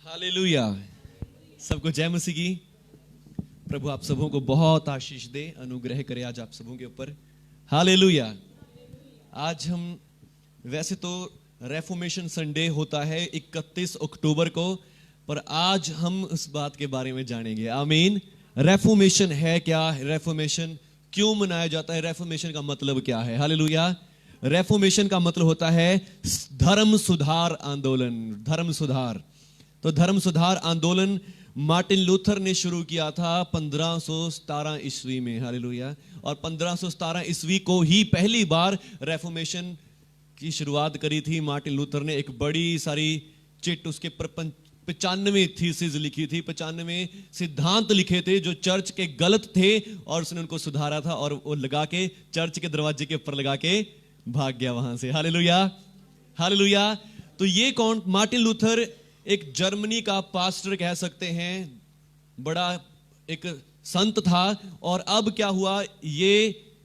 Hallelujah. सबको जय मसीह की। प्रभु आप सबों को बहुत आशीष दे, अनुग्रह करे आज आप सबों के ऊपर। हालेलुया। आज हम वैसे तो रेफॉर्मेशन संडे होता है 31 अक्टूबर को, पर आज हम उस बात के बारे में जानेंगे। आमीन। रेफॉर्मेशन है क्या? रेफॉर्मेशन क्यों मनाया जाता है? रेफॉर्मेशन का मतलब क्या है? हालेलुया। रेफॉर्मेशन का मतलब होता है धर्म सुधार आंदोलन। धर्म सुधार। तो धर्म सुधार आंदोलन मार्टिन लूथर ने शुरू किया था 1517 ईस्वी में। हालेलुया। और 1517 ईस्वी को ही पहली बार रेफॉर्मेशन की शुरुआत करी थी मार्टिन लूथर ने। एक बड़ी सारी चिट, उसके 95 थीसिस लिखी थी, 95 सिद्धांत लिखे थे जो चर्च के गलत थे, और उसने उनको सुधारा था और वो लगा के चर्च के दरवाजे के ऊपर लगा के भाग गया वहां से। हालेलुया। हालेलुया। तो ये कौन? मार्टिन लूथर एक जर्मनी का पास्टर कह सकते हैं, बड़ा एक संत था। और अब क्या हुआ,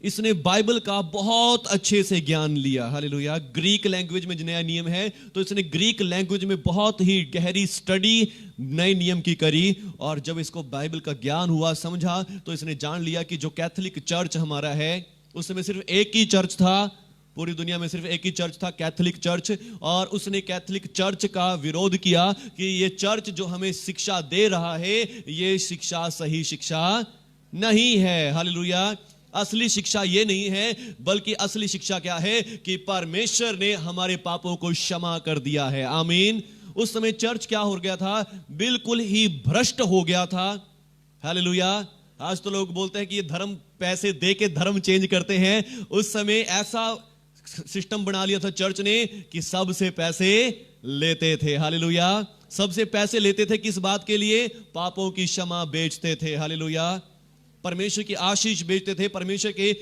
इसने बाइबल का बहुत अच्छे से ज्ञान लिया। हालेलुया। ग्रीक लैंग्वेज में नया नियम है, तो इसने ग्रीक लैंग्वेज में बहुत ही गहरी स्टडी नए नियम की करी। और जब इसको बाइबल का ज्ञान हुआ, समझा, तो इसने जान लिया कि जो कैथोलिक चर्च हमारा है, उसमें सिर्फ एक ही चर्च था, पूरी दुनिया में सिर्फ एक ही चर्च था, कैथोलिक चर्च। और उसने कैथोलिक चर्च का विरोध किया कि ये चर्च जो हमें शिक्षा दे रहा है, ये शिक्षा सही शिक्षा नहीं है। हालेलुया। असली शिक्षा ये नहीं है, बल्कि असली शिक्षा क्या है कि परमेश्वर ने हमारे पापों को क्षमा कर दिया है। आमीन। उस समय चर्च क्या हो गया था? बिल्कुल ही भ्रष्ट हो गया था। हालेलुया। आज तो लोग बोलते हैं कि ये धर्म, पैसे दे के धर्म चेंज करते हैं। उस समय ऐसा सिस्टम बना लिया था चर्च ने कि सबसे पैसे लेते थे। हालेलुया। सबसे पैसे लेते थे किस बात के लिए? पापों की क्षमा बेचते थे। हालेलुया। परमेश्वर की आशीष बेचते थे। परमेश्वर के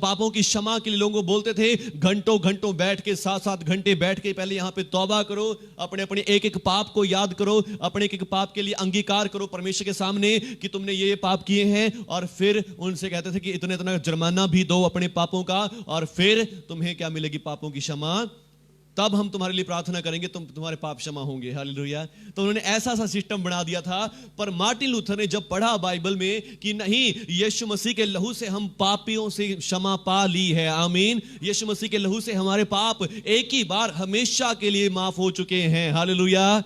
पापों की क्षमा के लिए लोगों को बोलते थे, घंटों घंटों बैठ के, 7-7 घंटे बैठ के पहले यहां पे तौबा करो, अपने अपने एक एक पाप को याद करो, अपने एक एक पाप के लिए अंगीकार करो परमेश्वर के सामने कि तुमने ये पाप किए हैं। और फिर उनसे कहते थे कि इतना इतना जुर्माना भी दो अपने पापों का, और फिर तुम्हें क्या मिलेगी? पापों की क्षमा। तब हम तुम्हारे लिए प्रार्थना करेंगे, तुम्हारे पाप क्षमा होंगे। हालेलुया। तो उन्होंने ऐसा सा सिस्टम बना दिया था। पर मार्टिन लूथर ने जब पढ़ा बाइबल में कि नहीं, यीशु मसीह के लहू से हम पापियों से क्षमा पा ली है। आमीन। यीशु मसीह के लहू से हमारे पाप एक ही बार हमेशा के लिए माफ हो चुके हैं। हालेलुया।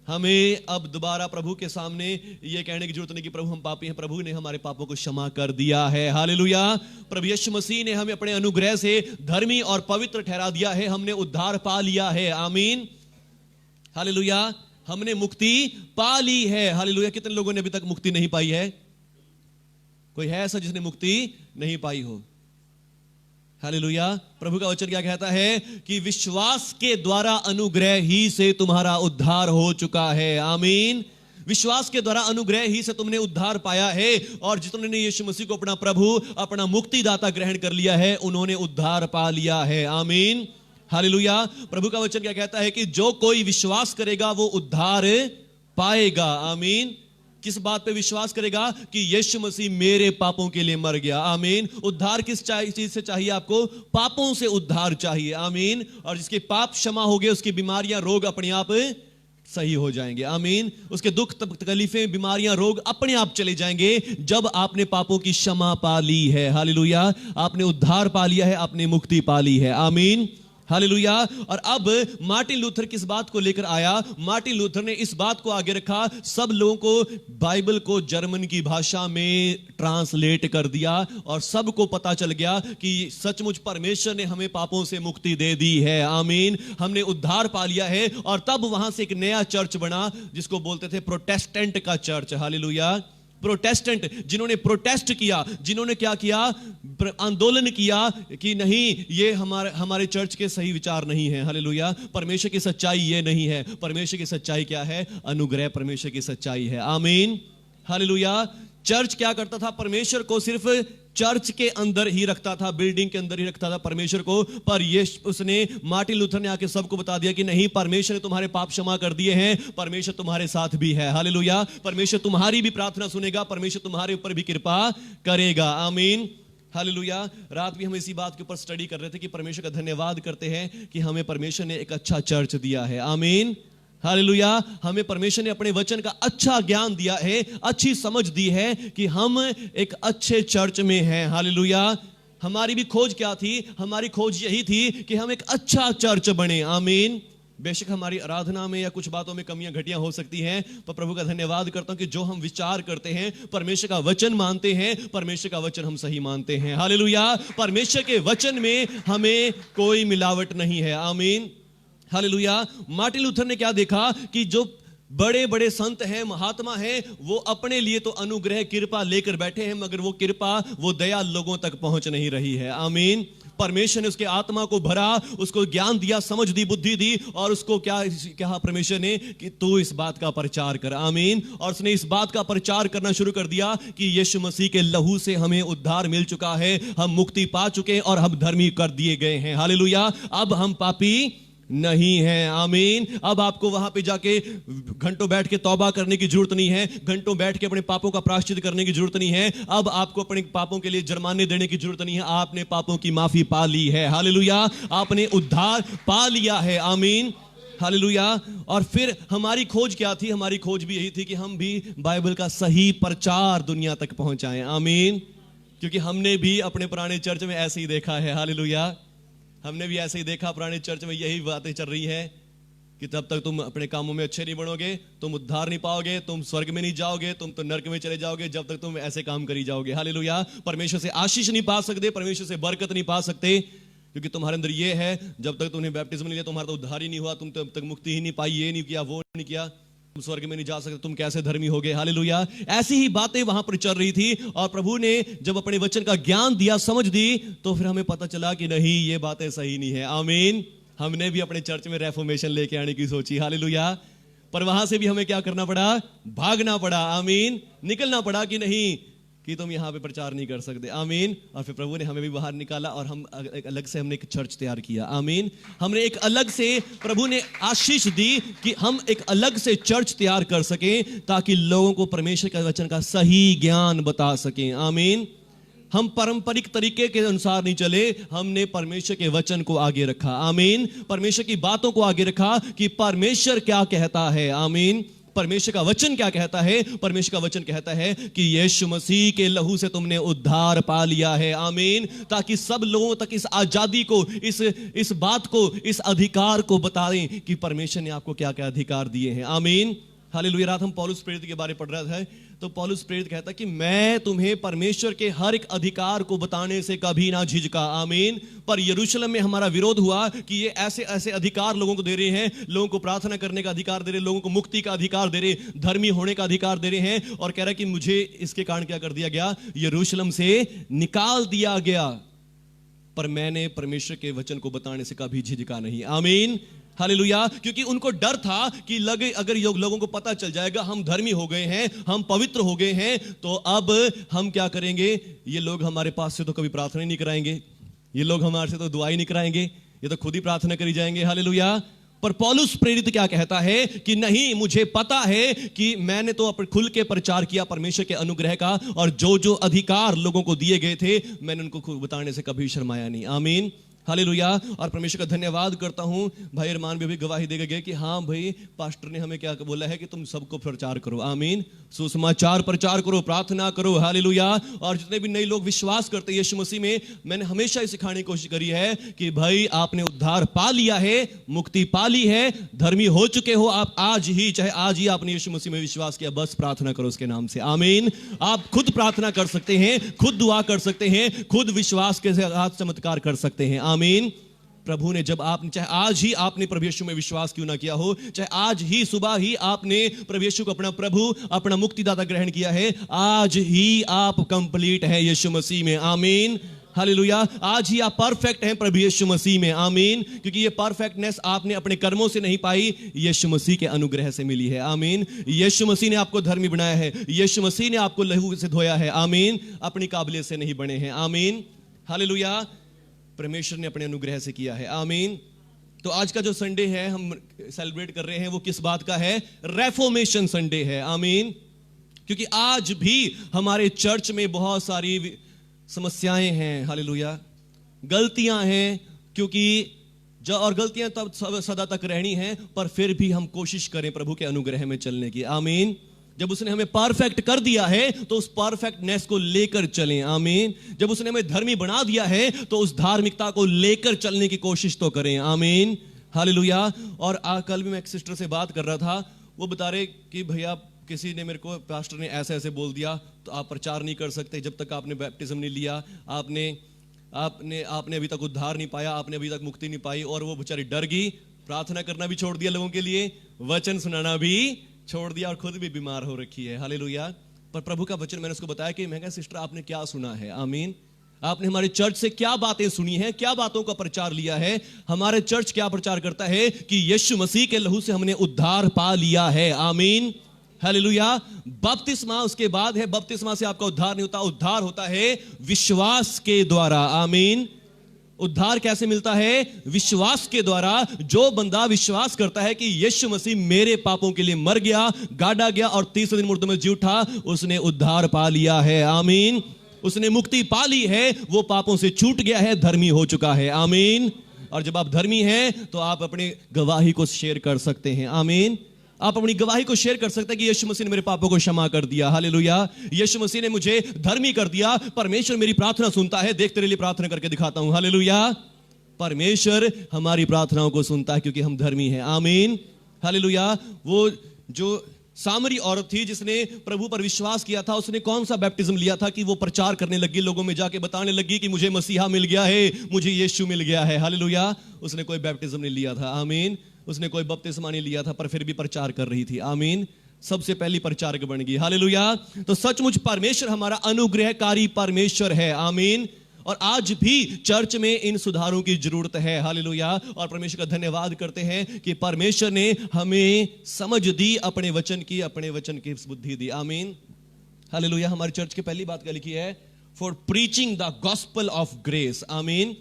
हमें अब दोबारा प्रभु के सामने ये कहने की जरूरत नहीं कि प्रभु हम पापी हैं, प्रभु ने हमारे पापों को क्षमा कर दिया है। हालेलुया। प्रभु यीशु मसीह ने हमें अपने अनुग्रह से धर्मी और पवित्र ठहरा दिया है। हमने उद्धार पा लिया है। आमीन। हालेलुया। हमने मुक्ति पा ली है। हालेलुया। कितने लोगों ने अभी तक मुक्ति नहीं पाई है? कोई है ऐसा जिसने मुक्ति नहीं पाई हो? हालेलुया। प्रभु का वचन क्या कहता है कि विश्वास के द्वारा अनुग्रह ही से तुम्हारा उद्धार हो चुका है। आमीन। विश्वास के द्वारा अनुग्रह ही से तुमने उद्धार पाया है। और जितने यीशु मसीह को अपना प्रभु, अपना मुक्तिदाता ग्रहण कर लिया है, उन्होंने उद्धार पा लिया है। आमीन। हालेलुया। प्रभु का वचन क्या कहता है कि जो कोई विश्वास करेगा वो उद्धार पाएगा। आमीन। किस बात पे विश्वास करेगा? कि यीशु मसीह मेरे पापों के लिए मर गया। आमीन। उद्धार किस चीज से चाहिए आपको? पापों से उद्धार चाहिए। आमीन। और जिसके पाप क्षमा हो गए, उसकी बीमारियां, रोग अपने आप सही हो जाएंगे। आमीन। उसके दुख, तकलीफें, बीमारियां, रोग अपने आप चले जाएंगे जब आपने पापों की क्षमा पा ली है। हालेलुया। आपने उद्धार पा लिया है, आपने मुक्ति पा ली है। आमीन। हालेलुया। और अब मार्टिन लूथर किस बात को लेकर आया? मार्टिन लूथर ने इस बात को आगे रखा, सब लोगों को बाइबल को जर्मन की भाषा में ट्रांसलेट कर दिया, और सबको पता चल गया कि सचमुच परमेश्वर ने हमें पापों से मुक्ति दे दी है। आमीन। हमने उद्धार पा लिया है। और तब वहां से एक नया चर्च बना जिसको बोलते थे प्रोटेस्टेंट का चर्च। हालेलुया। प्रोटेस्टेंट, जिन्होंने प्रोटेस्ट किया, जिन्होंने क्या किया? आंदोलन किया कि नहीं, ये हमारे चर्च के सही विचार नहीं है। हालेलुया। परमेश्वर की सच्चाई ये नहीं है। परमेश्वर की सच्चाई क्या है? अनुग्रह परमेश्वर की सच्चाई है। आमीन। हालेलुया। चर्च क्या करता था? परमेश्वर को सिर्फ चर्च के अंदर ही रखता था, बिल्डिंग के अंदर ही रखता था परमेश्वर को। पर ये उसने, मार्टिन लूथर ने आके सबको बता दिया कि नहीं, परमेश्वर ने तुम्हारे पाप क्षमा कर दिए हैं, परमेश्वर तुम्हारे साथ भी है। हालेलुया। परमेश्वर तुम्हारी भी प्रार्थना सुनेगा, परमेश्वर तुम्हारे ऊपर भी कृपा करेगा। आमीन। हालेलुया। रात भी हम इसी बात के ऊपर स्टडी कर रहे थे कि परमेश्वर का धन्यवाद करते हैं कि हमें परमेश्वर ने एक अच्छा चर्च दिया है। आमीन। हालेलुया। हमें परमेश्वर ने अपने वचन का अच्छा ज्ञान दिया है, अच्छी समझ दी है कि हम एक अच्छे चर्च में हैं। हालेलुया। हमारी भी खोज क्या थी? हमारी खोज यही थी कि हम एक अच्छा चर्च बने। आमीन। बेशक हमारी आराधना में या कुछ बातों में कमियां घटियां हो सकती हैं, पर प्रभु का धन्यवाद करता हूं कि जो हम विचार करते हैं, परमेश्वर का वचन मानते हैं, परमेश्वर का वचन हम सही मानते हैं। हालेलुया। परमेश्वर के वचन में हमें कोई मिलावट नहीं है। आमीन। हालेलुया। मार्टिन लूथर ने क्या देखा कि जो बड़े बड़े संत हैं, महात्मा हैं, वो अपने लिए तो अनुग्रह कृपा लेकर बैठे हैं, मगर वो कृपा, वो दया लोगों तक पहुंच नहीं रही है। आमीन। परमेश्वर ने उसके आत्मा को भरा, उसको ज्ञान दिया, समझ दी, बुद्धि दी, और उसको क्या कहा परमेश्वर ने कि तू इस बात का प्रचार कर। आमीन। और उसने इस बात का प्रचार करना शुरू कर दिया कि यीशु मसीह के लहू से हमें उद्धार मिल चुका है, हम मुक्ति पा चुके हैं और हम धर्मी कर दिए गए हैं। हालेलुया। अब हम पापी नहीं है। आमीन। अब आपको वहां पे जाके घंटों बैठ के तौबा करने की जरूरत नहीं है, घंटों बैठ के अपने पापों का प्रायश्चित करने की जरूरत नहीं है। अब आपको अपने पापों के लिए जुर्माने देने की जरूरत नहीं है। आपने पापों की माफी पा ली है। हालेलुया। आपने उद्धार पा लिया है। आमीन। हालेलुया। और फिर हमारी खोज क्या थी? हमारी खोज भी यही थी कि हम भी बाइबल का सही प्रचार दुनिया तक पहुंचाएं। आमीन। क्योंकि हमने भी अपने पुराने चर्च में ऐसे ही देखा है। हालेलुया। हमने भी ऐसे ही देखा, पुराने चर्च में यही बातें चल रही है कि तब तक तुम अपने कामों में अच्छे नहीं बनोगे, तुम उद्धार नहीं पाओगे, तुम स्वर्ग में नहीं जाओगे, तुम तो नरक में चले जाओगे जब तक तुम ऐसे काम करी जाओगे। हालेलुया। परमेश्वर से आशीष नहीं पा सकते, परमेश्वर से बरकत नहीं पा सकते, क्योंकि तुम्हारे अंदर ये है, जब तक तुमने बैप्टिज्म नहीं लिया तुम्हारा तो उद्धार ही नहीं हुआ, तुम तब तक मुक्ति ही नहीं पाई, ये नहीं किया, वो नहीं किया, तुम स्वर्ग में नहीं जा सकते, तुम कैसे धर्मी होगे। हालेलुया। ऐसी ही बातें वहां पर चल रही थी, और प्रभु ने जब अपने वचन का ज्ञान दिया, समझ दी, तो फिर हमें पता चला कि नहीं, ये बातें सही नहीं है। आमीन। हमने भी अपने चर्च में रेफॉर्मेशन लेके आने की सोची। हालेलुया। पर वहां से भी हमें क्या करना पड़ा? भागना पड़ा। आमीन। निकलना पड़ा कि नहीं, कि तुम यहां पे प्रचार नहीं कर सकते। आमीन। और फिर प्रभु ने हमें भी बाहर निकाला, और हम एक अलग से हमने एक चर्च तैयार किया। आमीन। हमने एक अलग से, प्रभु ने आशीष दी कि हम एक अलग से चर्च तैयार कर सकें, ताकि लोगों को परमेश्वर के वचन का सही ज्ञान बता सकें। आमीन। हम पारंपरिक तरीके के अनुसार नहीं चले, हमने परमेश्वर के वचन को आगे रखा। आमीन। परमेश्वर की बातों को आगे रखा कि परमेश्वर क्या कहता है। आमीन। परमेश्वर का वचन क्या कहता है? परमेश्वर का वचन कहता है कि यीशु मसीह के लहू से तुमने उद्धार पा लिया है। आमीन। ताकि सब लोगों तक इस आजादी को, इस बात को, इस अधिकार को बताएं कि परमेश्वर ने आपको क्या क्या अधिकार दिए हैं। आमीन। हालेलुया। रात हम पौलुस प्रेरित के बारे में पढ़ रहा था, तो पौलुस प्रेरित कहता कि मैं तुम्हें परमेश्वर के हर एक अधिकार को बताने से कभी ना झिझका। आमीन। पर यरूशलेम में हमारा विरोध हुआ कि ये ऐसे ऐसे अधिकार लोगों को दे रहे हैं, लोगों को प्रार्थना करने का अधिकार दे रहे, लोगों को मुक्ति का अधिकार दे रहे, धर्मी होने का अधिकार दे रहे हैं, और कह रहा है कि मुझे इसके कारण क्या कर दिया गया? यरूशलेम से निकाल दिया गया। पर मैंने परमेश्वर के वचन को बताने से कभी झिझका नहीं। आमीन। हालेलुया। क्योंकि उनको डर था कि लगे अगर लोगों को पता चल जाएगा हम धर्मी हो गए हैं, हम पवित्र हो गए हैं, तो अब हम क्या करेंगे? ये लोग हमारे पास से तो कभी प्रार्थना ही नहीं कराएंगे, ये लोग हमारे से तो दुआ ही नहीं कराएंगे, ये तो खुद ही प्रार्थना करी जाएंगे। हालेलुया। पर पौलुस प्रेरित क्या कहता है कि नहीं, मुझे पता है कि मैंने तो खुल के प्रचार किया परमेश्वर के अनुग्रह का, और जो जो अधिकार लोगों को दिए गए थे मैंने उनको खुद बताने से कभी शर्माया नहीं। आमीन। हालेलुया। और परमेश्वर का धन्यवाद करता हूं, भाई अरमान भी गवाही दे गए कि हाँ भाई, पास्टर ने हमें क्या बोला है कि तुम सबको प्रचार करो। आमीन। सुसमाचार प्रचार करो, प्रार्थना करो। हालेलुया। और जितने भी नए लोग विश्वास करते हैं यीशु मसीह में, मैंने हमेशा ये सिखाने की कोशिश करी है कि भाई आपने उद्धार पा लिया है, मुक्ति पा ली है, धर्मी हो चुके हो आप आज ही, चाहे आज ही आपने यीशु मसीह में विश्वास किया, बस प्रार्थना करो उसके नाम से। आमीन। आप खुद प्रार्थना कर सकते हैं, खुद दुआ कर सकते हैं, खुद विश्वास के साथ चमत्कार कर सकते हैं। आमीन। प्रभु ने जब आपने, चाहे आज ही आपने प्रभु यीशु में विश्वास क्यों ना किया हो, चाहे आज ही सुबह ही आपने प्रभु यीशु को अपना प्रभु, अपना मुक्तिदाता ग्रहण किया है, आज ही आप कंप्लीट है यीशु मसीह में। आमीन। हालेलुया। आज ही आप परफेक्ट हैं प्रभु यीशु मसीह में। आमीन। क्योंकि ये परफेक्टनेस आपने अपने कर्मों से नहीं पाई, यीशु मसीह के अनुग्रह से मिली है। आमीन। यीशु मसीह ने आपको धर्मी बनाया है, यीशु मसीह ने आपको लहू से धोया है। आमीन। अपनी काबिलियत से नहीं बने हैं। आमीन। हालेलुया। परमेश्वर ने अपने अनुग्रह से किया है। आमीन। तो आज का जो संडे है हम सेलिब्रेट कर रहे हैं, वो किस बात का है? रेफॉर्मेशन संडे है। आमीन। क्योंकि आज भी हमारे चर्च में बहुत सारी समस्याएं हैं। हालेलुया। गलतियां हैं, क्योंकि जो और गलतियां तब सदा तक रहनी हैं, पर फिर भी हम कोशिश करें प्रभु के अनुग्रह में चलने की। आमीन। जब उसने हमें परफेक्ट कर दिया है तो उस परफेक्टनेस को लेकर चलें। आमीन। जब उसने हमें धर्मी बना दिया है तो उस धार्मिकता को लेकर चलने की कोशिश तो करें। आमीन, हालेलुया। और कल भी मैं एक सिस्टर से बात कर रहा था, वो बता रहे कि भैया किसी ने मेरे को, पास्टर ने ऐसे ऐसे बोल दिया तो आप प्रचार नहीं कर सकते जब तक आपने बैप्टिज्म नहीं लिया, आपने अभी तक उद्धार नहीं पाया, आपने अभी तक मुक्ति नहीं पाई। और वो बेचारी डर गई, प्रार्थना करना भी छोड़ दिया लोगों के लिए, वचन सुनाना भी छोड़ दिया और खुद भी बीमार हो रखी है। हालेलुया। पर प्रभु का वचन मैंने उसको बताया कि मैं कहा सिस्टर आपने क्या सुना है? आमीन। आपने हमारे चर्च से क्या बातें सुनी है, क्या बातों का प्रचार लिया है? हमारे चर्च क्या प्रचार करता है कि यीशु मसीह के लहू से हमने उद्धार पा लिया है। आमीन, हालेलुया। बपतिस्मा उसके बाद है, बपतिस्मा से आपका उद्धार नहीं होता, उद्धार होता है विश्वास के द्वारा। आमीन। उद्धार कैसे मिलता है? विश्वास के द्वारा। जो बंदा विश्वास करता है कि यीशु मसीह मेरे पापों के लिए मर गया, गाड़ा गया और तीसरे दिन मुर्दों में जी उठा, उसने उद्धार पा लिया है। आमीन। उसने मुक्ति पा ली है, वो पापों से छूट गया है, धर्मी हो चुका है। आमीन। और जब आप धर्मी हैं तो आप अपनी गवाही को शेयर कर सकते हैं। आमीन। आप अपनी गवाही को शेयर कर सकते हैं कि यीशु मसीह ने मेरे पापों को क्षमा कर दिया। हालेलुया। यीशु मसीह ने मुझे धर्मी कर दिया। परमेश्वर मेरी प्रार्थना सुनता है, देख तेरे लिए प्रार्थना करके दिखाता हूं। हालेलुया। परमेश्वर हमारी प्रार्थनाओं को सुनता है क्योंकि हम धर्मी हैं। आमीन, हालेलुया। वो जो सामरी औरत थी जिसने प्रभु पर विश्वास किया था, उसने कौन सा बैप्टिज्म लिया था कि वो प्रचार करने लगी, लोगों में जाके बताने लगी कि मुझे मसीहा मिल गया है, मुझे यीशु मिल गया है। हालेलुया। उसने कोई बैप्टिज्म नहीं लिया था। आमीन। उसने कोई बपतिस्मा नहीं लिया था, पर फिर भी प्रचार कर रही थी। आमीन। सबसे पहली प्रचारक बन गई। हालेलुया। तो सचमुच परमेश्वर हमारा अनुग्रहकारी परमेश्वर है। आमीन। और आज भी चर्च में इन सुधारों की जरूरत है। हालेलुया। और परमेश्वर का धन्यवाद करते हैं कि परमेश्वर ने हमें समझ दी, अपने वचन की बुद्धि दी। आमीन, हालेलुया। हमारी चर्च की पहली बात क्या लिखी है? For preaching the gospel of grace. आमीन।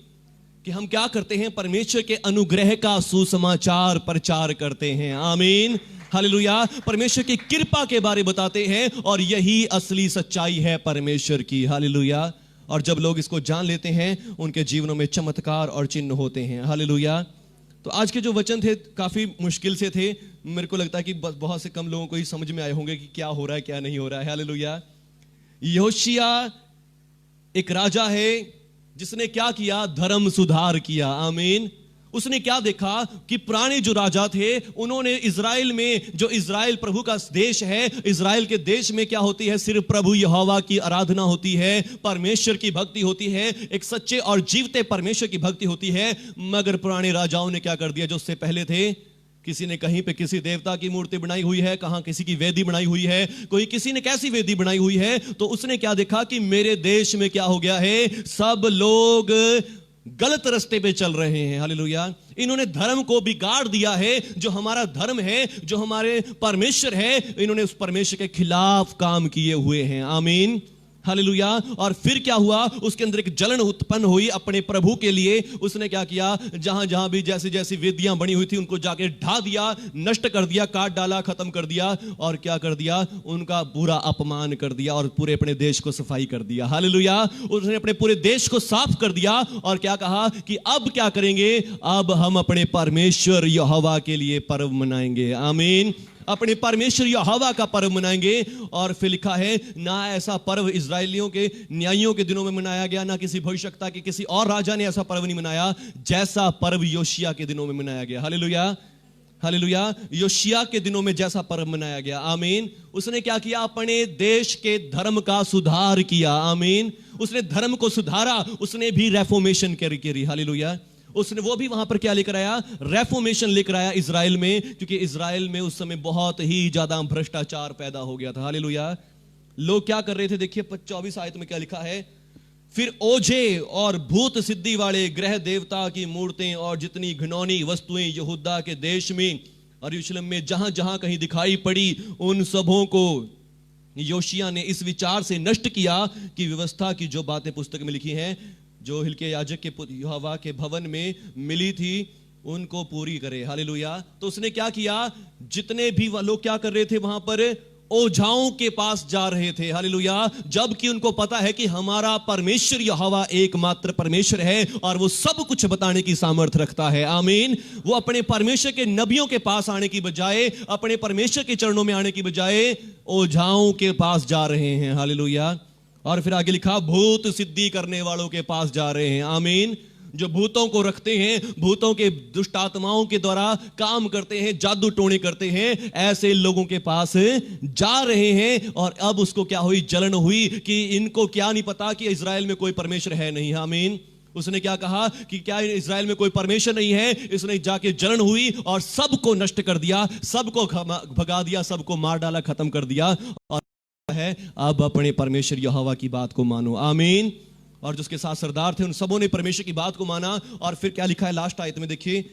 कि हम क्या करते हैं? परमेश्वर के अनुग्रह का सुसमाचार प्रचार करते हैं। आमीन, हालेलुया। परमेश्वर की कृपा के बारे बताते हैं और यही असली सच्चाई है परमेश्वर की। हालेलुया। और जब लोग इसको जान लेते हैं उनके जीवनों में चमत्कार और चिन्ह होते हैं। हालेलुया। तो आज के जो वचन थे काफी मुश्किल से थे, मेरे को लगता है कि बहुत से कम लोगों को ही समझ में आए होंगे कि क्या हो रहा है क्या नहीं हो रहा है। हालेलुया। योशिया एक राजा है जिसने क्या किया? धर्म सुधार किया। आमीन। उसने क्या देखा कि पुराने जो राजा थे उन्होंने इजराइल में, जो इजराइल प्रभु का देश है, इजराइल के देश में क्या होती है? सिर्फ प्रभु यहोवा की आराधना होती है, परमेश्वर की भक्ति होती है, एक सच्चे और जीवते परमेश्वर की भक्ति होती है। मगर पुराने राजाओं ने क्या कर दिया? जो उससे पहले थे, किसी ने कहीं पे किसी देवता की मूर्ति बनाई हुई है, कहां किसी की वेदी बनाई हुई है, कोई किसी ने कैसी वेदी बनाई हुई है। तो उसने क्या देखा कि मेरे देश में क्या हो गया है? सब लोग गलत रास्ते पे चल रहे हैं। हालेलुया। इन्होंने धर्म को बिगाड़ दिया है। जो हमारा धर्म है, जो हमारे परमेश्वर है, इन्होंने उस परमेश्वर के खिलाफ काम किए हुए हैं। आमीन, हालेलुया। और फिर क्या हुआ? उसके अंदर एक जलन उत्पन्न हुई अपने प्रभु के लिए। उसने क्या किया? जहां जहां भी जैसी जैसी वेदियां बनी हुई थी उनको जाके ढा दिया, नष्ट कर दिया, काट डाला, खत्म कर दिया। और क्या कर दिया? उनका बुरा अपमान कर दिया और पूरे अपने देश को सफाई कर दिया। हालेलुया। उसने अपने पूरे देश को साफ कर दिया और क्या कहा कि अब क्या करेंगे? अब हम अपने परमेश्वर यहोवा के लिए पर्व मनाएंगे। आमीन। अपने परमेश्वर यहोवा का पर्व मनाएंगे। और फिर लिखा है, ना ऐसा पर्व इजरायलियों के न्यायियों के दिनों में मनाया गया, ना किसी भविष्यवक्ता के किसी और राजा ने ऐसा पर्व नहीं मनाया जैसा पर्व योशिया के दिनों में मनाया गया। Hallelujah, hallelujah. योशिया के दिनों में जैसा पर्व मनाया गया। आमीन। उसने क्या किया? अपने देश के धर्म का सुधार किया। आमीन। उसने धर्म को सुधारा, उसने भी रेफॉर्मेशन करी। हालेलुया। उसने वो भी वहां पर क्या लेकर आया? रेफॉर्मेशन लेकर आया इजराइल में, क्योंकि इजराइल में उस समय बहुत ही ज्यादा भ्रष्टाचार पैदा हो गया था। हालेलुया। लोग क्या कर रहे थे? देखिए 24 आयत में क्या लिखा है? फिर ओझे और भूत सिद्धि वाले ग्रह देवता की मूर्तें और जितनी घिनौनी वस्तुएं यहूदा के देश में और यरूशलेम में जहां जहां कहीं दिखाई पड़ी, उन सबों को योशिया ने इस विचार से नष्ट किया कि व्यवस्था की जो बातें पुस्तक में लिखी हैं, जो हिल्किय्याह याजक के यहोवा के भवन में मिली थी, उनको पूरी करे। हालेलुया। तो उसने क्या किया? जितने भी लोग क्या कर रहे थे वहां पर? ओझाओं के पास जा रहे थे, हालेलुया, जबकि उनको पता है कि हमारा परमेश्वर यहोवा एकमात्र परमेश्वर है और वो सब कुछ बताने की सामर्थ्य रखता है। आमीन। वो अपने परमेश्वर के नबियों के पास आने की बजाय, अपने परमेश्वर के चरणों में आने की बजाय ओझाओं के पास जा रहे हैं, हालेलुया। और फिर आगे लिखा, भूत सिद्धि करने वालों के पास जा रहे हैं। आमीन। जो भूतों को रखते हैं, भूतों के दुष्ट आत्माओं के द्वारा काम करते हैं, जादू टोने करते हैं, ऐसे लोगों के पास जा रहे हैं। और अब उसको क्या हुई, जलन हुई कि इनको क्या नहीं पता कि इजराइल में कोई परमेश्वर है नहीं। आमीन। उसने क्या कहा कि क्या इजराइल में कोई परमेश्वर नहीं है। इसने जाके जलन हुई और सबको नष्ट कर दिया, सबको भगा दिया, सबको मार डाला, खत्म कर दिया। और है, अब अपने परमेश्वर यहोवा की बात को मानो। आमीन। और जिसके साथ सरदार थे उन सबों ने परमेश्वर की बात को माना। और फिर क्या लिखा है लास्ट आयत में, देखिए,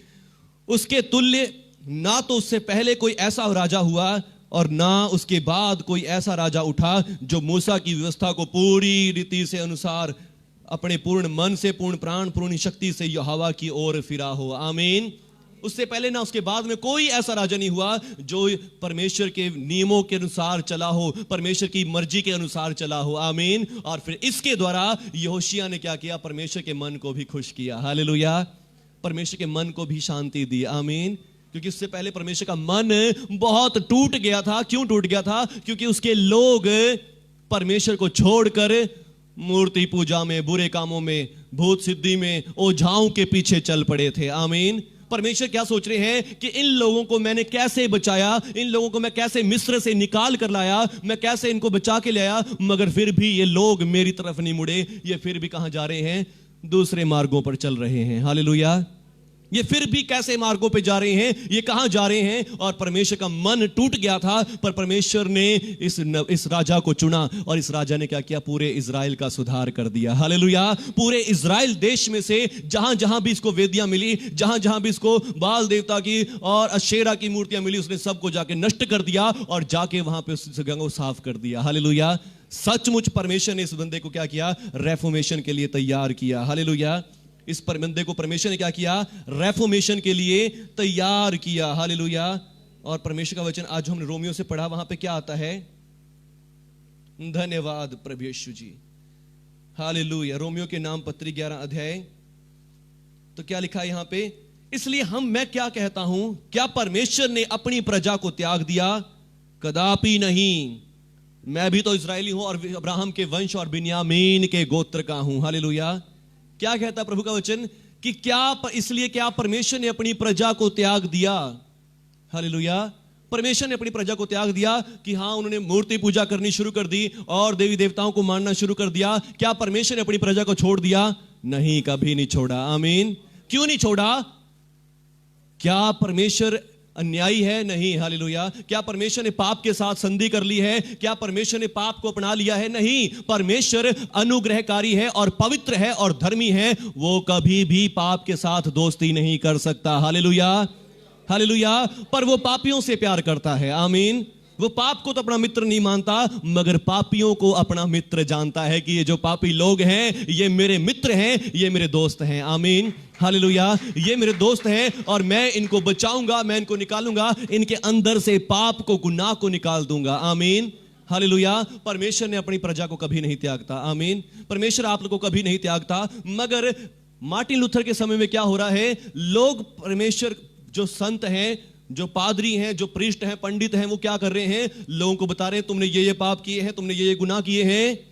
उसके तुल्य ना तो उससे पहले कोई ऐसा राजा हुआ और ना उसके बाद कोई ऐसा राजा उठा जो मूसा की व्यवस्था को पूरी रीति से अनुसार अपने पूर्ण मन से, पूर्ण प्राण, पूर्ण शक्ति से यहोवा की ओर फिरा हो। आमीन। उससे पहले ना उसके बाद में कोई ऐसा राजा नहीं हुआ जो परमेश्वर के नियमों के अनुसार चला हो, परमेश्वर की मर्जी के अनुसार चला हो। आमीन। और फिर इसके द्वारा यहोशिया ने क्या किया, परमेश्वर के मन को भी खुश किया। हालेलुया। परमेश्वर के मन को भी शांति दी। आमीन। क्योंकि उससे पहले परमेश्वर का मन बहुत टूट गया था। क्यों टूट गया था? क्योंकि उसके लोग परमेश्वर को छोड़कर मूर्ति पूजा में, बुरे कामों में, भूत सिद्धि में, ओझाओं के पीछे चल पड़े थे। आमीन। परमेश्वर क्या सोच रहे हैं कि इन लोगों को मैंने कैसे बचाया, इन लोगों को मैं कैसे मिस्र से निकाल कर लाया, मैं कैसे इनको बचा के लाया, मगर फिर भी ये लोग मेरी तरफ नहीं मुड़े। ये फिर भी कहां जा रहे हैं? दूसरे मार्गों पर चल रहे हैं। हालेलुया। ये फिर भी कैसे मार्गों पे जा रहे हैं, ये कहां जा रहे हैं? और परमेश्वर का मन टूट गया था, पर परमेश्वर ने इस राजा को चुना और इस राजा ने क्या किया? पूरे इजराइल का सुधार कर दिया। हालेलुया। पूरे इजराइल देश में से जहां जहां भी इसको वेदियां मिली, जहां जहां भी इसको बाल देवता की और अशेरा की मूर्तियां मिली, उसने सबको जाके नष्ट कर दिया और जाके वहां पे उस जगह को साफ कर दिया। हालेलुया। सचमुच परमेश्वर ने इस बंदे को क्या किया? रेफॉर्मेशन के लिए तैयार किया। हालेलुया। इस बंदे को परमेश्वर ने क्या किया? रेफॉर्मेशन के लिए तैयार किया। हालेलुया। और परमेश्वर का वचन आज हमने रोमियो से पढ़ा, वहां पे क्या आता है? धन्यवाद प्रभु यीशु जी। हालेलुया। रोमियो के नाम पत्री 11 अध्याय, तो क्या लिखा है यहां पे? इसलिए मैं क्या कहता हूं, क्या परमेश्वर ने अपनी प्रजा को त्याग दिया? कदापि नहीं। मैं भी तो इजरायली हूं और अब्राहम के वंश और बिन्यामीन के गोत्र का हूं। हालेलुया। क्या कहता प्रभु का वचन कि इसलिए क्या परमेश्वर ने अपनी प्रजा को त्याग दिया? हालेलुया। परमेश्वर ने अपनी प्रजा को त्याग दिया कि हां, उन्होंने मूर्ति पूजा करनी शुरू कर दी और देवी देवताओं को मानना शुरू कर दिया। क्या परमेश्वर ने अपनी प्रजा को छोड़ दिया? नहीं, कभी नहीं छोड़ा। आमीन। क्यों नहीं छोड़ा? क्या परमेश्वर अन्यायी है? नहीं। हालेलुया। क्या परमेश्वर ने पाप के साथ संधि कर ली है? क्या परमेश्वर ने पाप को अपना लिया है? नहीं। परमेश्वर अनुग्रहकारी है और पवित्र है और धर्मी है। वो कभी भी पाप के साथ दोस्ती नहीं कर सकता। हालेलुया। हालेलुया। पर वो पापियों से प्यार करता है। आमीन। वो पाप को तो अपना मित्र नहीं मानता, मगर पापियों को अपना मित्र जानता है कि ये जो पापी लोग हैं, ये मेरे मित्र हैं, ये मेरे दोस्त हैं। आमीन। हालेलुया। ये मेरे दोस्त हैं और मैं इनको बचाऊंगा, मैं इनको निकालूंगा, इनके अंदर से पाप को, गुनाह को निकाल दूंगा। आमीन। हालेलुया। परमेश्वर ने अपनी प्रजा को कभी नहीं त्यागता। आमीन। परमेश्वर आप लोगों को कभी नहीं त्यागता। मगर मार्टिन लूथर के समय में क्या हो रहा है? लोग परमेश्वर, जो संत हैं, जो पादरी हैं, जो प्रीस्ट हैं, पंडित हैं, वो क्या कर रहे हैं? लोगों को बता रहे हैं, तुमने ये पाप किए हैं, तुमने ये गुनाह किए हैं,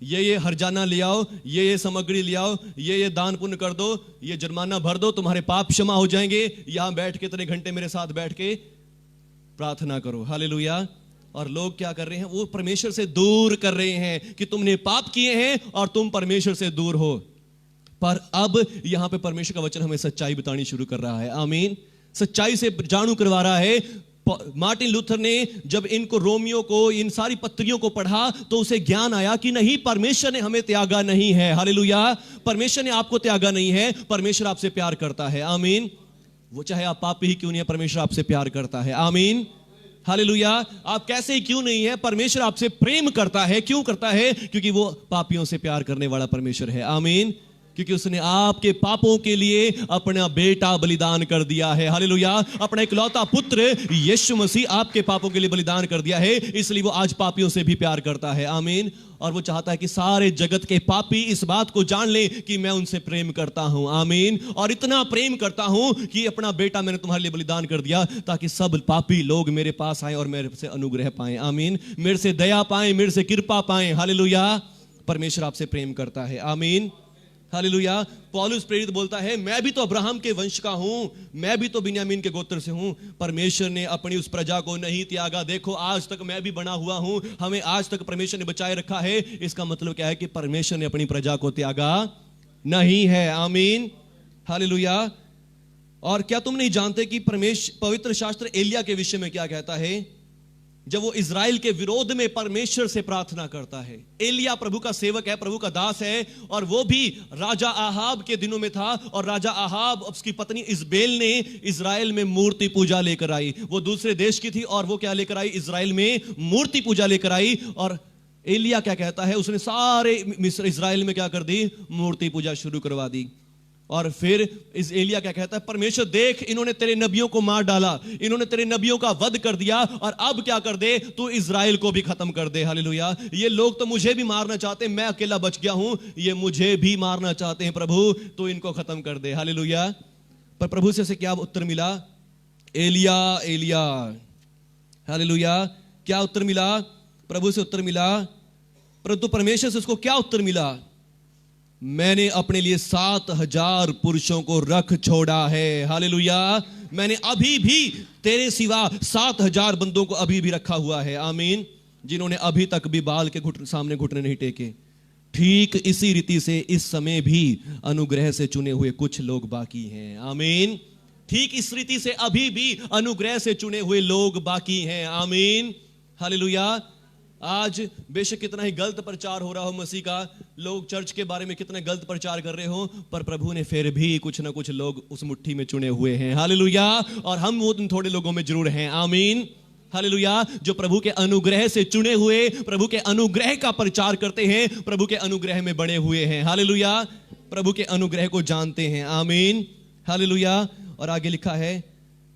ये हरजाना ले आओ, ये सामग्री ले आओ, ये दान पुण्य कर दो, ये जुर्माना भर दो, तुम्हारे पाप क्षमा हो जाएंगे। यहां बैठ के इतने घंटे मेरे साथ बैठ के प्रार्थना करो। हालेलुया। और लोग क्या कर रहे हैं? वो परमेश्वर से दूर कर रहे हैं कि तुमने पाप किए हैं और तुम परमेश्वर से दूर हो। पर अब यहां पे परमेश्वर का वचन हमें सच्चाई बतानी शुरू कर रहा है। आमीन। सच्चाई से जाणू करवा रहा है। मार्टिन लूथर ने जब इनको, रोमियो को, इन सारी पत्रियों को पढ़ा तो उसे ज्ञान आया कि नहीं, परमेश्वर ने हमें त्यागा नहीं है। हालेलुया। परमेश्वर ने आपको त्यागा नहीं है। परमेश्वर आपसे प्यार करता है। आमीन। वो चाहे आप पापी ही क्यों नहीं है, परमेश्वर आपसे प्यार करता है। आमीन। हालेलुया। आप कैसे ही क्यों नहीं है, परमेश्वर आपसे प्रेम करता है। क्यों करता है? क्योंकि वो पापियों से प्यार करने वाला परमेश्वर है। आमीन। क्योंकि उसने आपके पापों के लिए अपना बेटा बलिदान कर दिया है। हालेलुया। अपना इकलौता पुत्र यीशु मसीह आपके पापों के लिए बलिदान कर दिया है, इसलिए वो आज पापियों से भी प्यार करता है। आमीन। और वो चाहता है कि सारे जगत के पापी इस बात को जान लें कि मैं उनसे प्रेम करता हूं। आमीन। और इतना प्रेम करता हूं कि अपना बेटा मैंने तुम्हारे लिए बलिदान कर दिया, ताकि सब पापी लोग मेरे पास आए और मेरे से अनुग्रह पाएं। आमीन। मेरे से दया पाएं, मेरे से कृपा पाएं। हालेलुया। परमेश्वर आपसे प्रेम करता है। आमीन। हालेलुया। पौलुस प्रेरित बोलता है, मैं भी तो अब्राहम के वंश का हूं, मैं भी तो बिन्यामीन के गोत्र से हूं। परमेश्वर ने अपनी उस प्रजा को नहीं त्यागा। देखो आज तक मैं भी बना हुआ हूं, हमें आज तक परमेश्वर ने बचाए रखा है। इसका मतलब क्या है कि परमेश्वर ने अपनी प्रजा को त्यागा नहीं है। आमीन। हालेलुया। और क्या तुम नहीं जानते कि पवित्र शास्त्र एलिया के विषय में क्या कहता है? जब वो इजराइल के विरोध में परमेश्वर से प्रार्थना करता है। एलिया प्रभु का सेवक है, प्रभु का दास है, और वो भी राजा आहाब के दिनों में था। और राजा आहाब, उसकी पत्नी इजबेल ने इजराइल में मूर्ति पूजा लेकर आई। वो दूसरे देश की थी और वो क्या लेकर आई? इजराइल में मूर्ति पूजा लेकर आई। और एलिया क्या कहता है? उसने सारे इजराइल में क्या कर दी? मूर्ति पूजा शुरू करवा दी। और फिर इस एलिया क्या कहता है? परमेश्वर देख, इन्होंने तेरे नबियों को मार डाला, इन्होंने तेरे नबियों का वध कर दिया, और अब क्या कर दे? तू इजराइल को भी खत्म कर दे। हालेलुया। ये लोग तो मुझे भी मारना चाहते हैं, मैं अकेला बच गया हूं, ये मुझे भी मारना चाहते हैं। प्रभु तू इनको खत्म कर दे। हालेलुया। पर प्रभु से उसे क्या उत्तर मिला? एलिया एलिया। हालेलुया। क्या उत्तर मिला? प्रभु से उत्तर मिला। परंतु परमेश्वर से उसको क्या उत्तर मिला? मैंने अपने लिए 7,000 पुरुषों को रख छोड़ा है। हालेलुया। मैंने अभी भी तेरे सिवा 7,000 बंदों को अभी भी रखा हुआ है। आमीन। जिन्होंने अभी तक भी बाल के सामने घुटने नहीं टेके। ठीक इसी रीति से इस समय भी अनुग्रह से चुने हुए कुछ लोग बाकी हैं। आमीन। ठीक इस रीति से अभी भी अनुग्रह से चुने हुए लोग बाकी हैं। आमीन। हालेलुया। आज बेशक कितना ही गलत प्रचार हो रहा हो मसीह का, लोग चर्च के बारे में कितना गलत प्रचार कर रहे हो, पर प्रभु ने फिर भी कुछ ना कुछ लोग उस मुट्ठी में चुने हुए हैं। हालेलुया। और हम वो उन थोड़े लोगों में जरूर हैं। आमीन। हालेलुया। जो प्रभु के अनुग्रह से चुने हुए, प्रभु के अनुग्रह का प्रचार करते हैं, प्रभु के अनुग्रह में बड़े हुए हैं। हालेलुया। प्रभु के अनुग्रह को जानते हैं। आमीन। हालेलुया। और आगे लिखा है,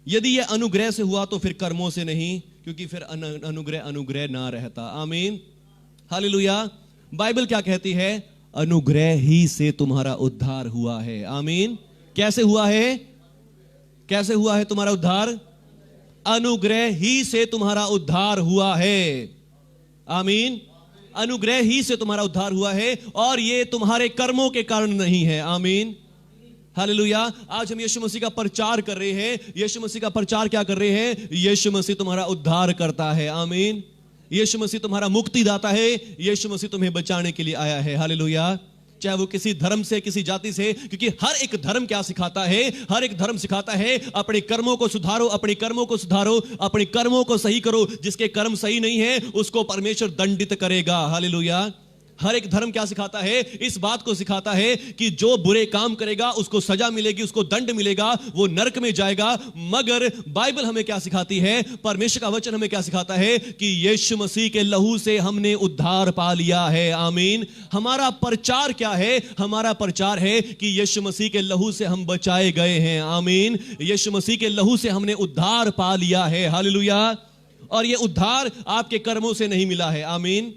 यदि यह अनुग्रह से हुआ तो फिर कर्मों से नहीं, क्योंकि फिर अनुग्रह ना रहता। आमीन। हालेलुया। बाइबल क्या कहती है? अनुग्रह ही से तुम्हारा उद्धार हुआ है। आमीन। कैसे हुआ है? कैसे हुआ है तुम्हारा उद्धार? अनुग्रह ही से तुम्हारा उद्धार हुआ है। आमीन। अनुग्रह ही से तुम्हारा उद्धार हुआ है, और ये तुम्हारे कर्मों के कारण नहीं है। आमीन। हालेलुया। आज हम यीशु मसीह का प्रचार कर रहे हैं। यीशु मसीह का प्रचार क्या कर रहे हैं? यीशु मसीह तुम्हारा उद्धार करता है। आमीन। यीशु मसीह तुम्हारा मुक्तिदाता है। यीशु मसीह तुम्हें बचाने के लिए आया है। हालेलुया। चाहे वो किसी धर्म से, किसी जाति से, क्योंकि हर एक धर्म क्या सिखाता है? हर एक धर्म सिखाता है अपने कर्मों को सुधारो, अपने कर्मों को सुधारो, अपने कर्मों को सही करो। जिसके कर्म सही नहीं है उसको परमेश्वर दंडित करेगा। हालेलुया। हर एक धर्म क्या सिखाता है? इस बात को सिखाता है कि जो बुरे काम करेगा उसको सजा मिलेगी, उसको दंड मिलेगा, वो नरक में जाएगा। मगर बाइबल हमें क्या सिखाती है? परमेश्वर का वचन हमें क्या सिखाता है? कि यीशु मसीह के लहू से हमने उद्धार पा लिया है। आमीन। हमारा प्रचार क्या है? हमारा प्रचार है कि यीशु मसीह के लहू से हम बचाए गए हैं। आमीन। यीशु मसीह के लहू से हमने उद्धार पा लिया है। हालेलुया। और ये उद्धार आपके कर्मों से नहीं मिला है। आमीन।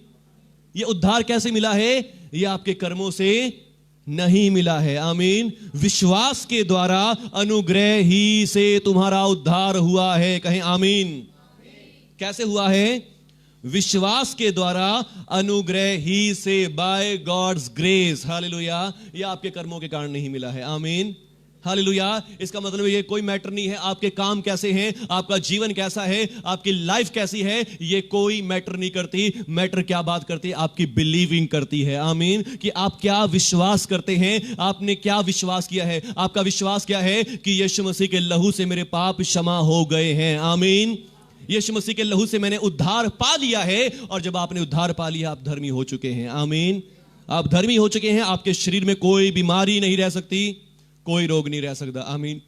ये उद्धार कैसे मिला है? ये आपके कर्मों से नहीं मिला है। आमीन। विश्वास के द्वारा अनुग्रह ही से तुम्हारा उद्धार हुआ है। कहें आमीन। कैसे हुआ है? विश्वास के द्वारा अनुग्रह ही से, बाय गॉड्स ग्रेस। हालेलुया। ये आपके कर्मों के कारण नहीं मिला है। आमीन। हालेलुया। इसका मतलब ये कोई मैटर नहीं है आपके काम कैसे हैं, आपका जीवन कैसा है, आपकी लाइफ कैसी है, ये कोई मैटर नहीं करती। मैटर क्या बात करती है? आपकी बिलीविंग करती है। आमीन। कि आप क्या विश्वास करते हैं, आपने क्या विश्वास किया है। आपका विश्वास क्या है? कि यीशु मसीह के लहू से मेरे पाप क्षमा हो गए हैं। आमीन। यीशु मसीह के लहू से मैंने उद्धार पा लिया है, और जब आपने उद्धार पा लिया आप धर्मी हो चुके हैं। आमीन। आप धर्मी हो चुके हैं। आपके शरीर में कोई बीमारी नहीं रह सकती, कोई रोग नहीं रह सकता। आमीन।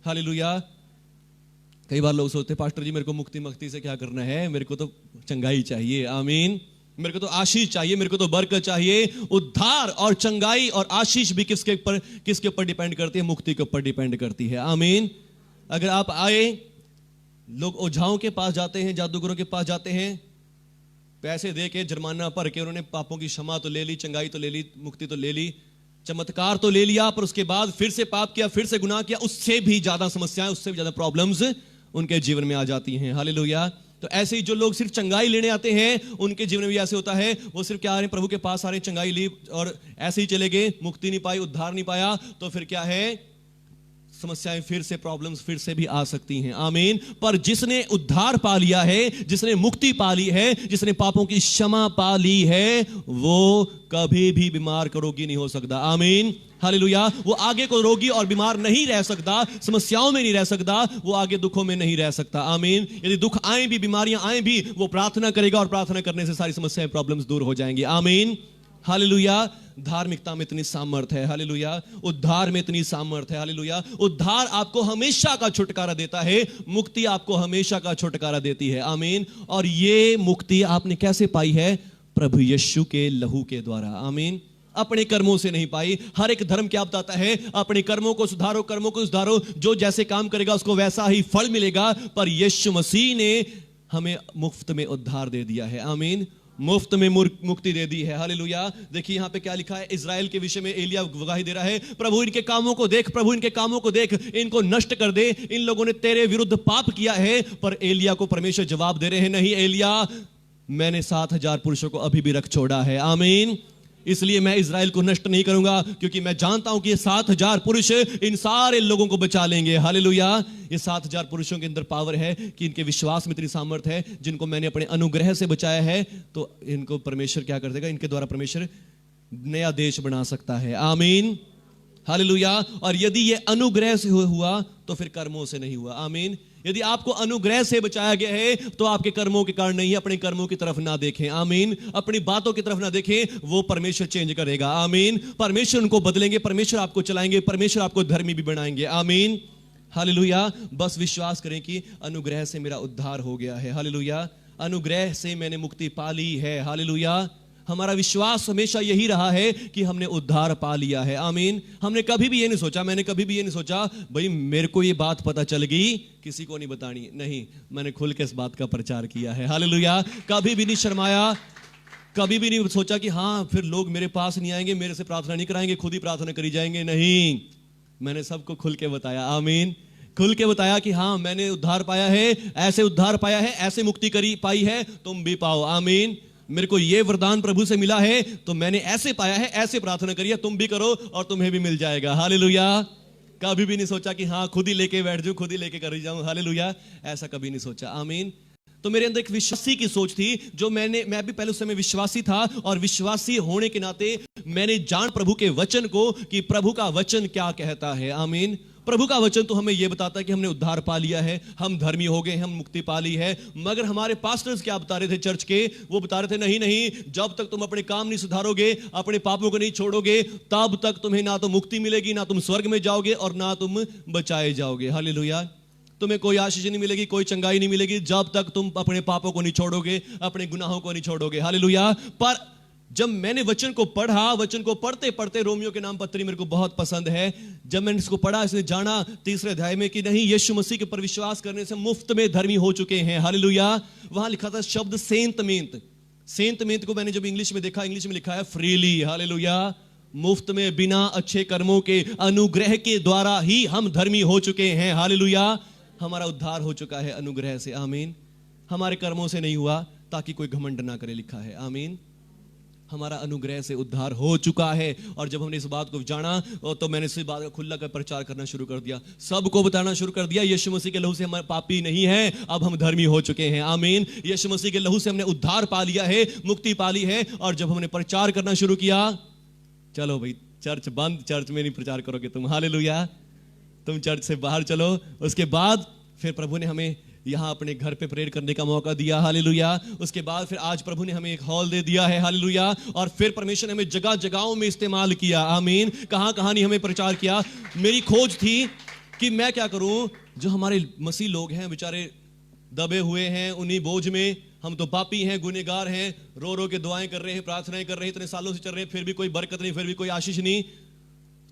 हालेलुया। कई बार लोग सोचते पास्टर जी मेरे को मुक्ति से क्या करना है, मेरे को तो चंगाई चाहिए। आमीन। मेरे को तो आशीष चाहिए, मेरे को तो बरकत चाहिए। उद्धार और चंगाई और आशीष भी किसके ऊपर डिपेंड करती है? मुक्ति के ऊपर डिपेंड करती है। आमीन। अगर आप आए, लोग ओझाओं के पास जाते हैं, जादूगरों के पास जाते हैं, पैसे दे के जुर्माना भर के उन्होंने पापों की क्षमा तो ले ली, चंगाई तो ले ली, मुक्ति तो ले ली, चमत्कार तो ले लिया, पर उसके बाद फिर से पाप किया, फिर से गुनाह किया, उससे भी ज्यादा समस्याएं, उससे भी ज्यादा प्रॉब्लम्स उनके जीवन में आ जाती हैं। हालेलुया। तो ऐसे ही जो लोग सिर्फ चंगाई लेने आते हैं, उनके जीवन में भी ऐसे होता है। वो सिर्फ क्या आ रहे हैं, प्रभु के पास आ रहे हैं, चंगाई ली और ऐसे ही चले गए, मुक्ति नहीं पाई, उद्धार नहीं पाया, तो फिर क्या है, समस्याएं फिर से, प्रॉब्लम्स फिर से भी आ सकती हैं। आमीन। पर जिसने उद्धार पा लिया है, जिसने मुक्ति पा ली है, जिसने पापों की क्षमा पा ली है, वो कभी भी बीमार का रोगी नहीं हो सकता। आमीन। हालेलुया। वो आगे को रोगी और बीमार नहीं रह सकता, समस्याओं में नहीं रह सकता, वो आगे दुखों में नहीं रह सकता। आमीन। यदि दुख आए भी, बीमारियां आए भी, वो प्रार्थना करेगा और प्रार्थना करने से सारी समस्याएं, प्रॉब्लम्स दूर हो जाएंगी। आमीन। हालेलुया। धार्मिकता में इतनी सामर्थ्य है। हालेलुया। उद्धार में इतनी सामर्थ्य है। हालेलुया। उद्धार आपको हमेशा का छुटकारा देता है, मुक्ति आपको हमेशा का छुटकारा देती है। आमीन। और ये मुक्ति आपने कैसे पाई है? प्रभु यीशु के लहू के द्वारा। आमीन। अपने कर्मों से नहीं पाई। हर एक धर्म क्या बताता है? अपने कर्मों को सुधारो, कर्मों को सुधारो, जो जैसे काम करेगा उसको वैसा ही फल मिलेगा। पर यीशु मसीह ने हमें मुफ्त में उद्धार दे दिया है। आमीन। मुफ्त में मुक्ति दे दी है। हालेलुया। देखिए यहां पे क्या लिखा है, इजराइल के विषय में एलिया गवाही दे रहा है, प्रभु इनके कामों को देख, प्रभु इनके कामों को देख, इनको नष्ट कर दे, इन लोगों ने तेरे विरुद्ध पाप किया है। पर एलिया को परमेश्वर जवाब दे रहे हैं, नहीं एलिया, मैंने 7,000 पुरुषों को अभी भी रख छोड़ा है। आमीन। इसलिए मैं इजराइल को नष्ट नहीं करूंगा, क्योंकि मैं जानता हूं कि ये 7,000 पुरुष इन सारे लोगों को बचा लेंगे। हालेलुया। ये 7,000 पुरुषों के अंदर पावर है कि इनके विश्वास में इतनी सामर्थ है, जिनको मैंने अपने अनुग्रह से बचाया है, तो इनको परमेश्वर क्या कर देगा? इनके द्वारा परमेश्वर नया देश बना सकता है। आमीन। हालेलुया। और यदि ये अनुग्रह से हुआ तो फिर कर्मों से नहीं हुआ। आमीन। यदि आपको अनुग्रह से बचाया गया है तो आपके कर्मों के कारण नहीं, अपने कर्मों की तरफ ना देखें। आमीन। अपनी बातों की तरफ ना देखें, वो परमेश्वर चेंज करेगा। आमीन। परमेश्वर उनको बदलेंगे, परमेश्वर आपको चलाएंगे, परमेश्वर आपको धर्मी भी बनाएंगे। आमीन। हालेलुया। बस विश्वास करें कि अनुग्रह से मेरा उद्धार हो गया है। हालेलुया। अनुग्रह से मैंने मुक्ति पा ली है। हालेलुया। हमारा विश्वास हमेशा यही रहा है कि हमने उद्धार पा लिया है। आमीन। हमने कभी भी ये नहीं सोचा, मैंने कभी भी ये नहीं सोचा भाई मेरे को ये बात पता चल गई, किसी को नहीं बतानी। नहीं, मैंने खुल के इस बात का प्रचार किया है। हालेलुया। कभी भी नहीं शर्माया, कभी भी नहीं सोचा कि हाँ फिर लोग मेरे पास नहीं आएंगे, मेरे से प्रार्थना नहीं कराएंगे, खुद ही प्रार्थना करी जाएंगे। नहीं, मैंने सबको खुल के बताया। आमीन। खुल के बताया कि हाँ मैंने उद्धार पाया है, ऐसे उद्धार पाया है, ऐसे मुक्ति पाई है, तुम भी पाओ। आमीन। मेरे को ये वरदान प्रभु से मिला है तो मैंने ऐसे पाया है, ऐसे प्रार्थना करिए, तुम भी करो और तुम्हें भी मिल जाएगा। हालेलुया। कभी भी नहीं सोचा कि हाँ खुद ही लेके बैठ जाऊं, खुद ही लेके कर जाऊं। हालेलुया। ऐसा कभी नहीं सोचा। आमीन। तो मेरे अंदर एक विश्वासी की सोच थी, जो मैं भी पहले उस समय विश्वासी था, और विश्वासी होने के नाते मैंने जान प्रभु के वचन को कि प्रभु का वचन क्या कहता है। आमीन। प्रभु का वचन तो हमें यह बताता है कि हमने उद्धार पा लिया है, हम धर्मी हो गए, हम मुक्ति पा ली है। मगर हमारे पास्टर्स क्या बता रहे थे चर्च के? वो बता रहे थे नहीं नहीं, जब तक तुम अपने काम नहीं सुधारोगे, अपने पापों को नहीं छोड़ोगे, तब तक तुम्हें ना तो मुक्ति मिलेगी, ना तुम स्वर्ग में जाओगे और ना तुम बचाए जाओगे। हालेलुया। तुम्हें कोई आशीष नहीं मिलेगी, कोई चंगाई नहीं मिलेगी, जब तक तुम अपने पापों को नहीं छोड़ोगे, अपने गुनाहों को नहीं छोड़ोगे। हालेलुया। पर जब मैंने वचन को पढ़ा, वचन को पढ़ते पढ़ते, रोमियो के नाम पत्री मेरे को बहुत पसंद है, जब मैंने इसको पढ़ा, इसने जाना 3 अध्याय में कि नहीं, यीशु मसीह के पर विश्वास करने से मुफ्त में धर्मी हो चुके हैं। हालेलुया। वहां लिखा था शब्द सेंतमेंत। सेंतमेंत को मैंने जब इंग्लिश में देखा, इंग्लिश में लिखा है फ्रीली। हालेलुया। मुफ्त में, बिना अच्छे कर्मों के, अनुग्रह के द्वारा ही हम धर्मी हो चुके हैं। हालेलुया। हमारा उद्धार हो चुका है अनुग्रह से। आमीन। हमारे कर्मों से नहीं हुआ, ताकि कोई घमंड ना करे, लिखा है। आमीन। हमारा अनुग्रह से उद्धार हो चुका है। और जब हमने इस बात को जाना तो मैंने इस बात का खुला कर प्रचार करना शुरू कर दिया, सबको बताना शुरू कर दिया, यीशु मसीह के लहू से हम पापी नहीं है, अब हम धर्मी हो चुके हैं। आमीन। यीशु मसीह के लहू से हमने उद्धार पा लिया है, मुक्ति पा ली है। और जब हमने प्रचार करना शुरू किया, चलो भाई चर्च बंद, चर्च में नहीं प्रचार करोगे तुम। हालेलुया। तुम चर्च से बाहर चलो। उसके बाद फिर प्रभु ने हमें यहां अपने घर पे प्रेयर करने का मौका दिया। हालेलुया। उसके बाद फिर आज प्रभु ने हमें एक हॉल दे दिया है। हालेलुया। और फिर परमेश्वर ने हमें जगह जगहों में इस्तेमाल किया। आमीन। कहां कहां नहीं हमें प्रचार किया। मेरी खोज थी कि मैं क्या करूं, जो हमारे मसीह लोग हैं बेचारे दबे हुए हैं उन्हीं बोझ में, हम तो पापी हैं, गुनहगार हैं, रो रो के दुआएं कर रहे हैं, प्रार्थनाएं कर रहे हैं, इतने सालों से चल रहे हैं, फिर भी कोई बरकत नहीं, फिर भी कोई आशीष नहीं।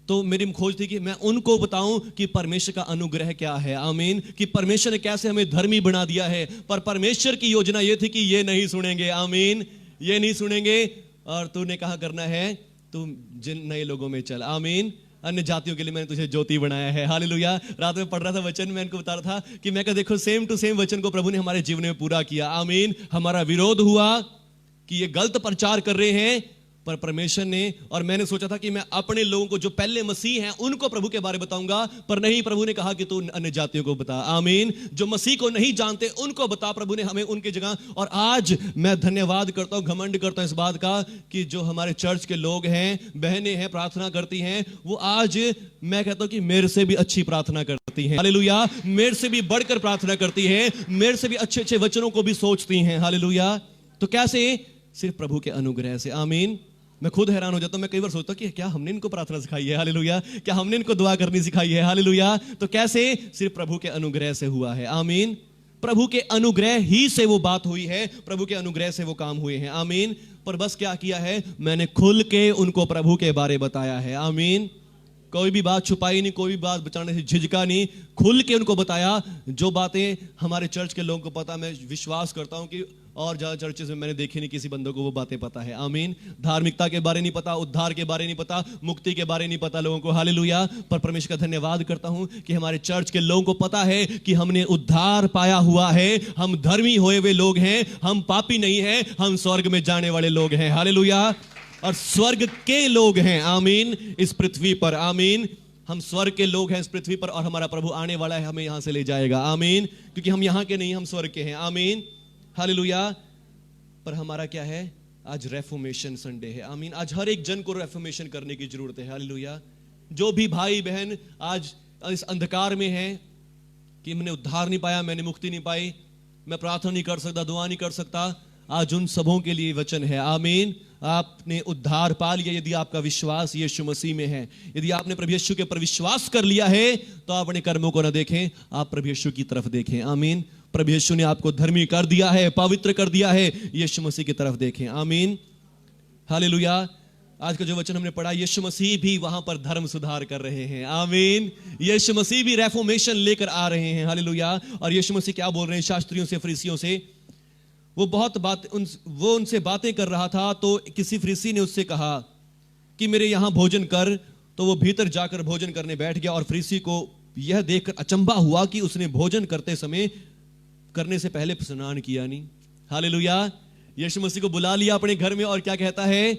तो मेरी खोज थी कि मैं उनको बताऊं कि परमेश्वर का अनुग्रह क्या है, आमीन, कि परमेश्वर ने कैसे हमें धर्मी बना दिया है। पर परमेश्वर की योजना ये थी कि ये नहीं सुनेंगे, आमीन, ये नहीं सुनेंगे। और तूने कहा करना है, तुम जिन नए लोगों में चल, आमीन, अन्य जातियों के लिए मैंने तुझे ज्योति बनाया है, हालेलुया। रात में पढ़ रहा था वचन, मैं इनको बता रहा था कि मैं कहा देखो सेम टू सेम वचन को प्रभु ने हमारे जीवन में पूरा किया, आमीन। हमारा विरोध हुआ कि ये गलत प्रचार कर रहे हैं, पर परमेश्वर ने, और मैंने सोचा था कि मैं अपने लोगों को जो पहले मसीह हैं उनको प्रभु के बारे में बताऊंगा, पर नहीं, प्रभु ने कहा कि तू अन्य जातियों को बता, आमीन। जो मसीह को नहीं जानते उनको बता, प्रभु ने हमें उनकी जगह। और आज मैं धन्यवाद करता हूं, घमंड करता हूं इस बात का कि जो हमारे चर्च के लोग हैं, बहनें हैं, प्रार्थना करती हैं, वो आज मैं कहता हूं कि मेरे से भी अच्छी प्रार्थना करती हैं, हालेलुया, मेरे से भी बढ़कर प्रार्थना करती है, मेरे से भी अच्छे अच्छे वचनों को भी सोचती हैं, हालेलुया। तो कैसे? सिर्फ प्रभु के अनुग्रह से, आमीन। मैं खुद हैरान हो जाता हूं, मैं कई बार सोचता हूं कि क्या हमने इनको प्रार्थना सिखाई है, हालेलुया, क्या हमने इनको दुआ करनी सिखाई है, हालेलुया। तो कैसे? सिर्फ प्रभु के अनुग्रह से हुआ है, आमीन। प्रभु के अनुग्रह ही से वो बात हुई है, प्रभु के अनुग्रह से वो काम हुए हैं, आमीन। पर बस क्या किया है, मैंने खुल के उनको प्रभु के बारे बताया है, आमीन। कोई भी बात छुपाई नहीं, कोई भी बात बचाने से झिझका नहीं, खुल के उनको बताया। जो बातें हमारे चर्च के लोगों को पता, मैं विश्वास करता हूं कि और ज्यादा चर्चेस में मैंने देखी नहीं किसी बंदों को वो बातें पता है, आमीन। धार्मिकता के बारे नहीं पता, उद्धार के बारे नहीं पता, मुक्ति के बारे नहीं पता लोगों को, हालेलुया। पर परमेश्वर का धन्यवाद करता हूं कि हमारे चर्च के लोगों को पता है कि हमने उद्धार पाया हुआ है, हम धर्मी होए हुए लोग हैं, हम पापी नहीं हैं, हम स्वर्ग में जाने वाले लोग हैं, हालेलुया। और स्वर्ग के लोग हैं, आमीन, इस पृथ्वी पर, आमीन। हम स्वर्ग के लोग हैं इस पृथ्वी पर, और हमारा प्रभु आने वाला है, हमें यहां से ले जाएगा, आमीन। क्योंकि हम यहां के नहीं, हम स्वर्ग के हैं, आमीन, हालेलुया। पर हमारा क्या है, आज रेफॉर्मेशन संडे है, आमीन। आज हर एक जन को रेफॉर्मेशन करने की जरूरत है, हालेलुया। जो भी भाई बहन आज इस अंधकार में है कि मैंने उद्धार नहीं पाया, मैंने मुक्ति नहीं पाई, मैं प्रार्थना नहीं कर सकता, दुआ नहीं कर सकता, आज उन सबों के लिए वचन है, आमीन। आपने उद्धार पा लिया यदि आपका विश्वास यीशु मसीह में है, यदि आपने प्रभु यीशु के ऊपर विश्वास कर लिया है, तो आप अपने कर्मों को न देखें, आप प्रभु यीशु की तरफ देखें, आमीन। प्रभु यीशु ने आपको धर्मी कर दिया है, पवित्र कर दिया है, यीशु मसीह की तरफ देखें, आमीन, हालेलुया। आज का जो वचन हमने पढ़ा, यीशु मसीह भी वहां पर धर्म सुधार कर रहे हैं, आमीन। यीशु मसीह भी रेफॉर्मेशन लेकर आ रहे हैं, हालेलुया। और यीशु मसीह क्या बोल रहे हैं शास्त्रियों से, फरीसियों से? वो उनसे बातें कर रहा था, तो किसी फरीसी ने उससे कहा कि मेरे यहां भोजन कर, तो वो भीतर जाकर भोजन करने बैठ गया। और फरीसी को यह देखकर अचंभा हुआ कि उसने भोजन करने से पहले स्नान किया नहीं, हालेलुया। यीशु मसीह को बुला लिया अपने घर में, और क्या कहता है,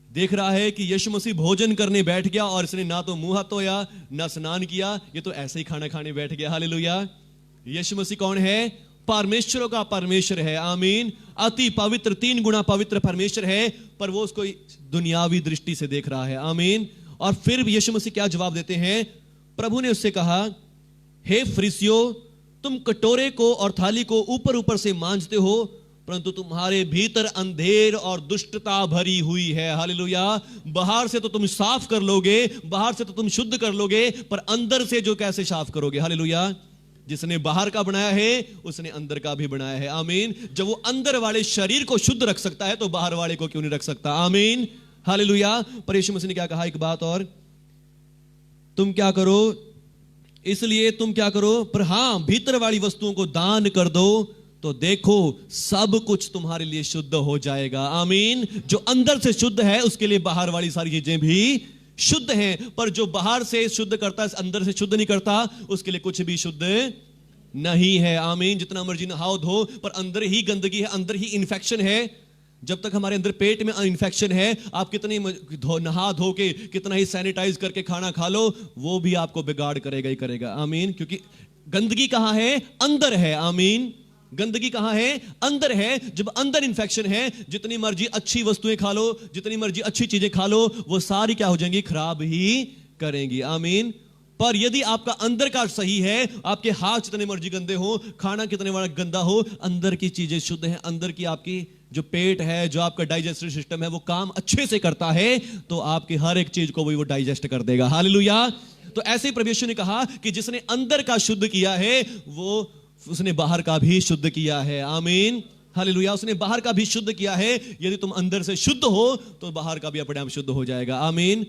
देख रहा है कि यीशु मसीह भोजन करने बैठ गया और इसने ना तो मुंह हाथ धोया, ना स्नान किया, ये तो ऐसे ही खाना खाने बैठ गया, हालेलुया। यीशु मसीह कौन है? परमेश्वरों का परमेश्वर है, आमीन। अति पवित्र, 3 गुना पवित्र परमेश्वर है, पर वो उसको दुनियावी दृष्टि से देख रहा है, आमीन। और फिर यीशु मसीह क्या जवाब देते हैं? प्रभु ने उससे कहा, हे फरीसियों, तुम कटोरे को और थाली को ऊपर ऊपर से मांजते हो, परंतु तुम्हारे भीतर अंधेर और दुष्टता भरी हुई है, हालेलुया। बाहर से तो तुम साफ कर लोगे, बाहर से तो तुम शुद्ध कर लोगे, पर अंदर से जो कैसे साफ करोगे, हालेलुया। जिसने बाहर का बनाया है उसने अंदर का भी बनाया है, आमीन। जब वो अंदर वाले शरीर को शुद्ध रख सकता है, तो बाहर वाले को क्यों नहीं रख सकता, आमीन, हालेलुया। पर यीशु मसीह ने क्या कहा, एक बात और, तुम क्या करो, इसलिए तुम क्या करो, पर हां, भीतर वाली वस्तुओं को दान कर दो, तो देखो सब कुछ तुम्हारे लिए शुद्ध हो जाएगा, आमीन। जो अंदर से शुद्ध है उसके लिए बाहर वाली सारी चीजें भी शुद्ध हैं, पर जो बाहर से शुद्ध करता है अंदर से शुद्ध नहीं करता, उसके लिए कुछ भी शुद्ध नहीं है, आमीन। जितना मर्जी नहाओ धो, पर अंदर ही गंदगी है, अंदर ही इन्फेक्शन है। जब तक हमारे अंदर पेट में इन्फेक्शन है, आप कितनी नहा धो के कितना ही सैनिटाइज करके खाना खा लो, वो भी आपको बिगाड़ करेगा ही करेगा, आमीन। क्योंकि गंदगी कहां है? अंदर है, आमीन। गंदगी कहां है? अंदर है। जब अंदर इंफेक्शन है, जितनी मर्जी अच्छी वस्तुएं खा लो, जितनी मर्जी अच्छी चीजें खा लो, वो सारी क्या हो जाएंगी? खराब ही करेंगी, आमीन। पर यदि आपका अंदर का सही है, आपके हाथ जितने मर्जी गंदे हो, खाना कितने बड़ा गंदा हो, अंदर की चीजें शुद्ध हैं, अंदर की आपकी जो पेट है, जो आपका डाइजेस्टिव सिस्टम है, वो काम अच्छे से करता है, तो आपकी हर एक चीज को वो डाइजेस्ट कर देगा, हालेलुया। तो ऐसे ही प्रभु यीशु ने कहा कि जिसने अंदर का शुद्ध किया है, वो उसने बाहर का भी शुद्ध किया है। आमीन, हालेलुया। उसने बाहर का भी शुद्ध किया है। यदि तुम अंदर से शुद्ध हो तो बाहर का भी अपने आप शुद्ध हो जाएगा। आमीन।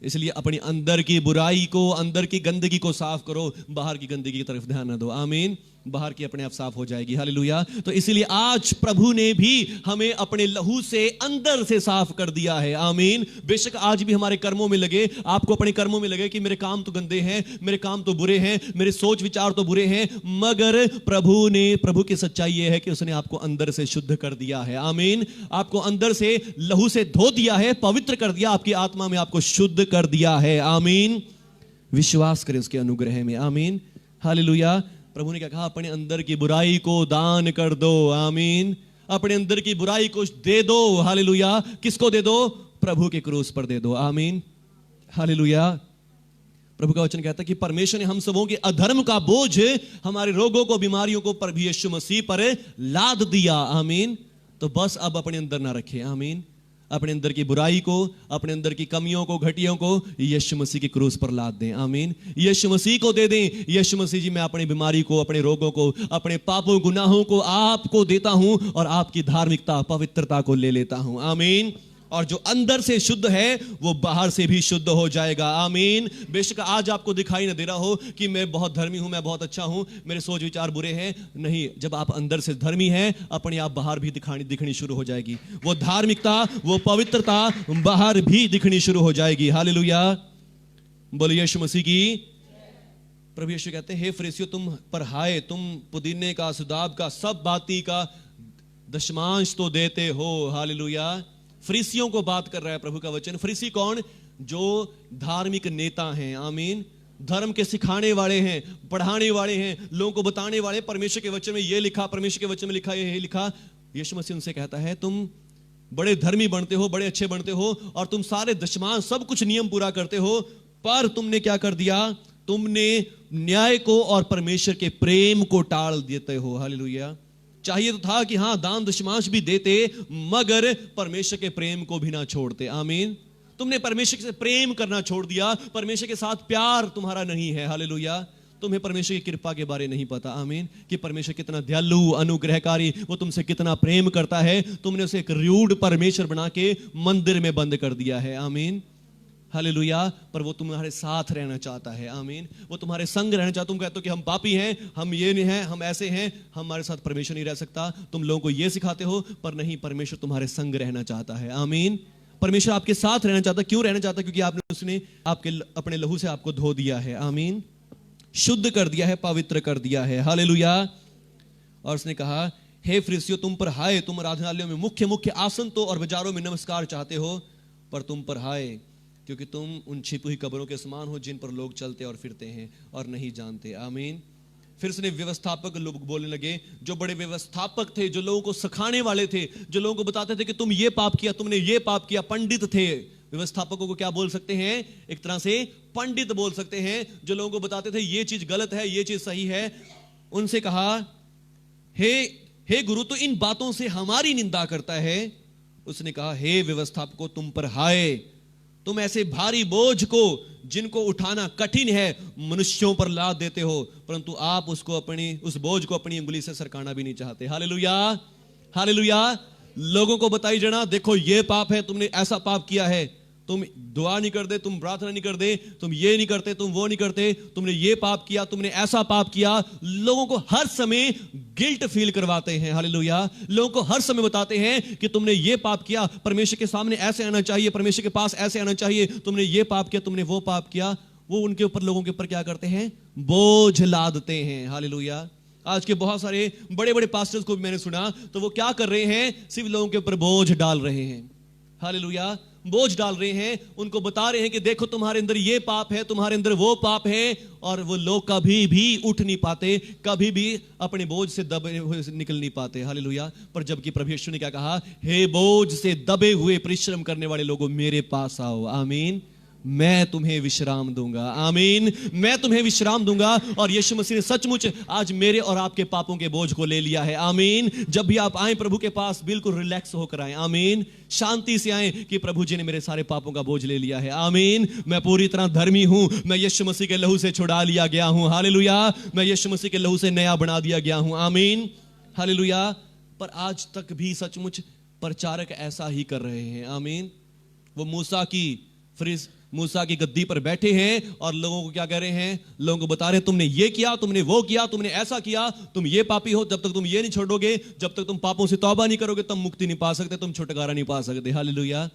इसलिए अपनी अंदर की बुराई को, अंदर की गंदगी को साफ करो, बाहर की गंदगी की तरफ ध्यान न दो। आमीन। बाहर की अपने आप साफ हो जाएगी। हालेलुया। तो इसीलिए आज प्रभु ने भी हमें अपने लहू से अंदर से साफ कर दिया है। आमीन। बेशक आज भी हमारे कर्मों में लगे, आपको अपने कर्मों में लगे कि मेरे काम तो गंदे हैं, मेरे काम तो बुरे हैं, मेरे सोच विचार तो बुरे हैं, मगर प्रभु की सच्चाई यह है कि उसने आपको अंदर से शुद्ध कर दिया है। आमीन। आपको अंदर से लहू से धो दिया है, पवित्र कर दिया, आपकी आत्मा में आपको शुद्ध कर दिया है। आमीन। विश्वास करें उसके अनुग्रह में। आमीन, हालेलुया। प्रभु ने क्या कहा? अपने अंदर की बुराई को दान कर दो। आमीन। अपने अंदर की बुराई को दे दो। हालेलुया। किसको दे दो? प्रभु के क्रूस पर दे दो। आमीन, हालेलुया। प्रभु का वचन कहता है कि परमेश्वर ने हम सबों के अधर्म का बोझ, हमारे रोगों को, बीमारियों को प्रभु यीशु मसीह पर लाद दिया। आमीन। तो बस अब अपने अंदर ना रखें। आमीन। अपने अंदर की बुराई को, अपने अंदर की कमियों को, घटियों को यीशु मसीह के क्रूस पर लाद दें। आमीन। यीशु मसीह को दे दें। यीशु मसीह जी, मैं अपनी बीमारी को, अपने रोगों को, अपने पापों गुनाहों को आपको देता हूं और आपकी धार्मिकता, पवित्रता को ले लेता हूं। आमीन। और जो अंदर से शुद्ध है वो बाहर से भी शुद्ध हो जाएगा। आमीन। बेशक आज आपको दिखाई न दे रहा हो कि मैं बहुत धर्मी हूं, मैं बहुत अच्छा हूं, मेरे सोच विचार बुरे हैं, नहीं, जब आप अंदर से धर्मी हैं, अपने आप बाहर भी दिखनी शुरू हो जाएगी। वो धार्मिकता, वो पवित्रता बाहर भी दिखनी शुरू हो जाएगी। हालेलुया। बोलिए यीशु मसीह की। प्रभु यीशु कहते हैं, हे फरीसियों, तुम पर हाय, तुम पुदीने का, सुदाब का, सब बाती का दशमांश तो देते हो। हालेलुया। फरीसियों को बात कर रहा है प्रभु का वचन। फरीसी कौन? जो धार्मिक नेता हैं। आमीन। धर्म के सिखाने वाले हैं, पढ़ाने वाले हैं, लोगों को बताने वाले, परमेश्वर के वचन में ये लिखा, परमेश्वर के वचन में लिखा, ये लिखा। यीशु मसीह उनसे कहता है, तुम बड़े धर्मी बनते हो, बड़े अच्छे बनते हो, और तुम सारे दशमांश, सब कुछ नियम पूरा करते हो, पर तुमने क्या कर दिया? तुमने न्याय को और परमेश्वर के प्रेम को टाल देते हो। हालेलुया। चाहिए तो था कि हां, दान दशमांश भी देते, मगर परमेश्वर के प्रेम को भी ना छोड़ते। आमीन। तुमने परमेश्वर से प्रेम करना छोड़ दिया, परमेश्वर के साथ प्यार तुम्हारा नहीं है। हालेलुया। तुम्हें परमेश्वर की कृपा के बारे नहीं पता। आमीन। कि परमेश्वर कितना दयालु, अनुग्रहकारी, वो तुमसे कितना प्रेम करता है। तुमने उसे एक रूड परमेश्वर बना के मंदिर में बंद कर दिया है। आमीन, हालेलुया। पर वो तुम्हारे साथ रहना चाहता है। आमीन। वो तुम्हारे संग रहना चाहता। तुम कहते हो कि हम पापी हैं, हम ये नहीं हैं, हम ऐसे हैं, हमारे साथ परमेश्वर नहीं रह सकता। तुम लोगों को ये सिखाते हो, पर नहीं, परमेश्वर तुम्हारे संग रहना चाहता है। आमीन। परमेश्वर आपके साथ रहना चाहता। क्यों रहना चाहता? क्योंकि उसने आपके अपने लहू से आपको धो दिया है। आमीन। शुद्ध कर दिया है, पवित्र कर दिया है। हालेलुया। और उसने कहा, हे फरीसियों, तुम पर हाय, तुम आराधनालयों में मुख्य मुख्य आसन तो और बाजारों में नमस्कार चाहते हो, पर तुम पर हाय, क्योंकि तुम उन छिपी हुई कब्रों के समान हो, जिन पर लोग चलते और फिरते हैं और नहीं जानते। आमीन। फिर उसने व्यवस्थापक लोग बोलने लगे, जो बड़े व्यवस्थापक थे, जो लोगों को सिखाने वाले थे, जो लोगों को बताते थे कि तुम ये पाप किया, तुमने ये पाप किया। पंडित थे। व्यवस्थापकों को क्या बोल सकते हैं? एक तरह से पंडित बोल सकते हैं, जो लोगों को बताते थे ये चीज गलत है, ये चीज सही है। उनसे कहा, हे गुरु, तो इन बातों से हमारी निंदा करता है। उसने कहा, हे व्यवस्थापकों, तुम पर हाय, तुम ऐसे भारी बोझ को, जिनको उठाना कठिन है, मनुष्यों पर लाद देते हो, परंतु आप उस बोझ को अपनी उंगली से सरकाना भी नहीं चाहते। हालेलुया। हालेलुया। लोगों को बताई जाना, देखो ये पाप है, तुमने ऐसा पाप किया है, तुम दुआ नहीं करते, तुम प्रार्थना नहीं करते, तुम ये नहीं करते, तुम वो नहीं करते, तुमने ये पाप किया, तुमने ऐसा पाप किया। लोगों को हर समय गिल्ट फील करवाते हैं। हालेलुया। लोगों को हर समय बताते हैं कि तुमने ये पाप किया, परमेश्वर के सामने ऐसे आना चाहिए, परमेश्वर के पास ऐसे आना चाहिए, तुमने ये पाप किया, तुमने वो पाप किया। वो उनके ऊपर, लोगों के ऊपर क्या करते हैं? बोझ लादते हैं। हालेलुया। आज के बहुत सारे बड़े बड़े पास्टर्स को भी मैंने सुना, तो वो क्या कर रहे हैं? सिर्फ लोगों के ऊपर बोझ डाल रहे हैं। हालेलुया। बोझ डाल रहे हैं, उनको बता रहे हैं कि देखो तुम्हारे अंदर ये पाप है, तुम्हारे अंदर वो पाप है, और वो लोग कभी भी उठ नहीं पाते, कभी भी अपने बोझ से दबे हुए निकल नहीं पाते। हालेलुया। पर जबकि प्रभु यीशु ने क्या कहा? हे बोझ से दबे हुए परिश्रम करने वाले लोगों, मेरे पास आओ। आमीन। मैं तुम्हें विश्राम दूंगा। आमीन। मैं तुम्हें विश्राम दूंगा। और यीशु मसीह ने सचमुच आज मेरे और आपके पापों के बोझ को ले लिया है। आमीन। जब भी आप आए प्रभु के पास, बिल्कुल रिलैक्स होकर आए। आमीन। शांति से आए कि प्रभु जी ने मेरे सारे पापों का बोझ ले लिया है। आमीन। मैं पूरी तरह धर्मी हूं। मैं यीशु मसीह के लहू से छुड़ा लिया गया हूं। हालेलुया। मैं यीशु मसीह के लहू से नया बना दिया गया हूं। आमीन। हालेलुया। पर आज तक भी सचमुच प्रचारक ऐसा ही कर रहे हैं। आमीन। वो मूसा की गद्दी पर बैठे हैं और लोगों को क्या कह रहे हैं? लोगों को बता रहे हैं तुमने ये किया, तुमने वो किया, तुमने ऐसा किया, तुम ये पापी हो। जब तक तुम ये नहीं छोड़ोगे, जब तक तुम पापों से तौबा नहीं करोगे, तुम मुक्ति नहीं पा सकते, तुम छुटकारा नहीं पा सकते। हालेलुया।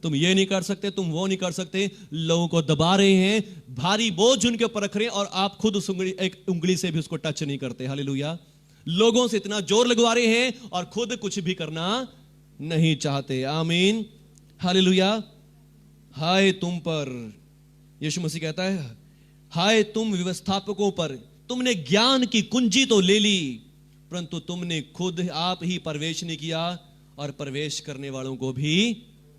तुम ये नहीं कर सकते, तुम वो नहीं कर सकते। लोगों को दबा रहे हैं, भारी बोझ उनके ऊपर रख रहे हैं और आप खुद उस एक उंगली से भी उसको टच नहीं करते। हालेलुया। लोगों से इतना जोर लगवा रहे हैं और खुद कुछ भी करना नहीं चाहते। आमीन। हालेलुया। हाय तुम पर, यीशु मसीह कहता है, हाय तुम व्यवस्थापकों पर, तुमने ज्ञान की कुंजी तो ले ली, परंतु तुमने खुद आप ही प्रवेश नहीं किया और प्रवेश करने वालों को भी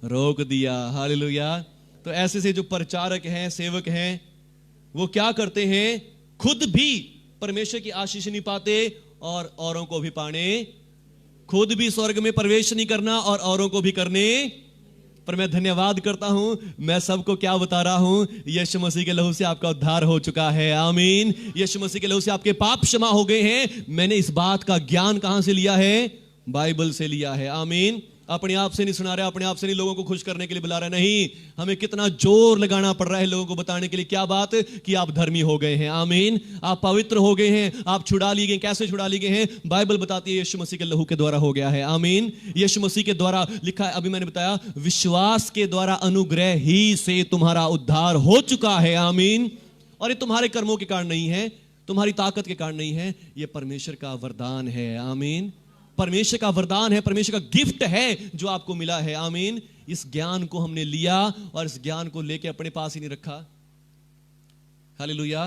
रोक दिया। हालेलुया। तो ऐसे से जो प्रचारक हैं, सेवक हैं, वो क्या करते हैं? खुद भी परमेश्वर की आशीष नहीं पाते और औरों को भी पाने, खुद भी स्वर्ग में प्रवेश नहीं करना और औरों को भी करने। पर मैं धन्यवाद करता हूं, मैं सबको क्या बता रहा हूं? यीशु मसीह के लहू से आपका उद्धार हो चुका है। आमीन। यीशु मसीह के लहू से आपके पाप क्षमा हो गए हैं। मैंने इस बात का ज्ञान कहां से लिया है? बाइबल से लिया है। आमीन। अपने आप से नहीं सुना रहा, अपने आप से नहीं लोगों को खुश करने के लिए बुला रहा, नहीं। हमें कितना जोर लगाना पड़ रहा है लोगों को बताने के लिए। क्या बात? कि आप धर्मी हो गए हैं। आमीन। आप पवित्र हो गए हैं, आप छुड़ा लिए गए। कैसे छुड़ा लिए गए हैं? बाइबल बताती है यीशु मसीह के लहू के द्वारा हो गया है। आमीन। यीशु मसीह के द्वारा लिखा है, अभी मैंने बताया, विश्वास के द्वारा अनुग्रह ही से तुम्हारा उद्धार हो चुका है। आमीन। और ये तुम्हारे कर्मों के कारण नहीं है, तुम्हारी ताकत के कारण नहीं है, ये परमेश्वर का वरदान है। आमीन। परमेश्वर का वरदान है, परमेश्वर का गिफ्ट है जो आपको मिला है। आमीन। इस ज्ञान को हमने लिया और इस ज्ञान को लेके अपने पास ही नहीं रखा। हालेलुया।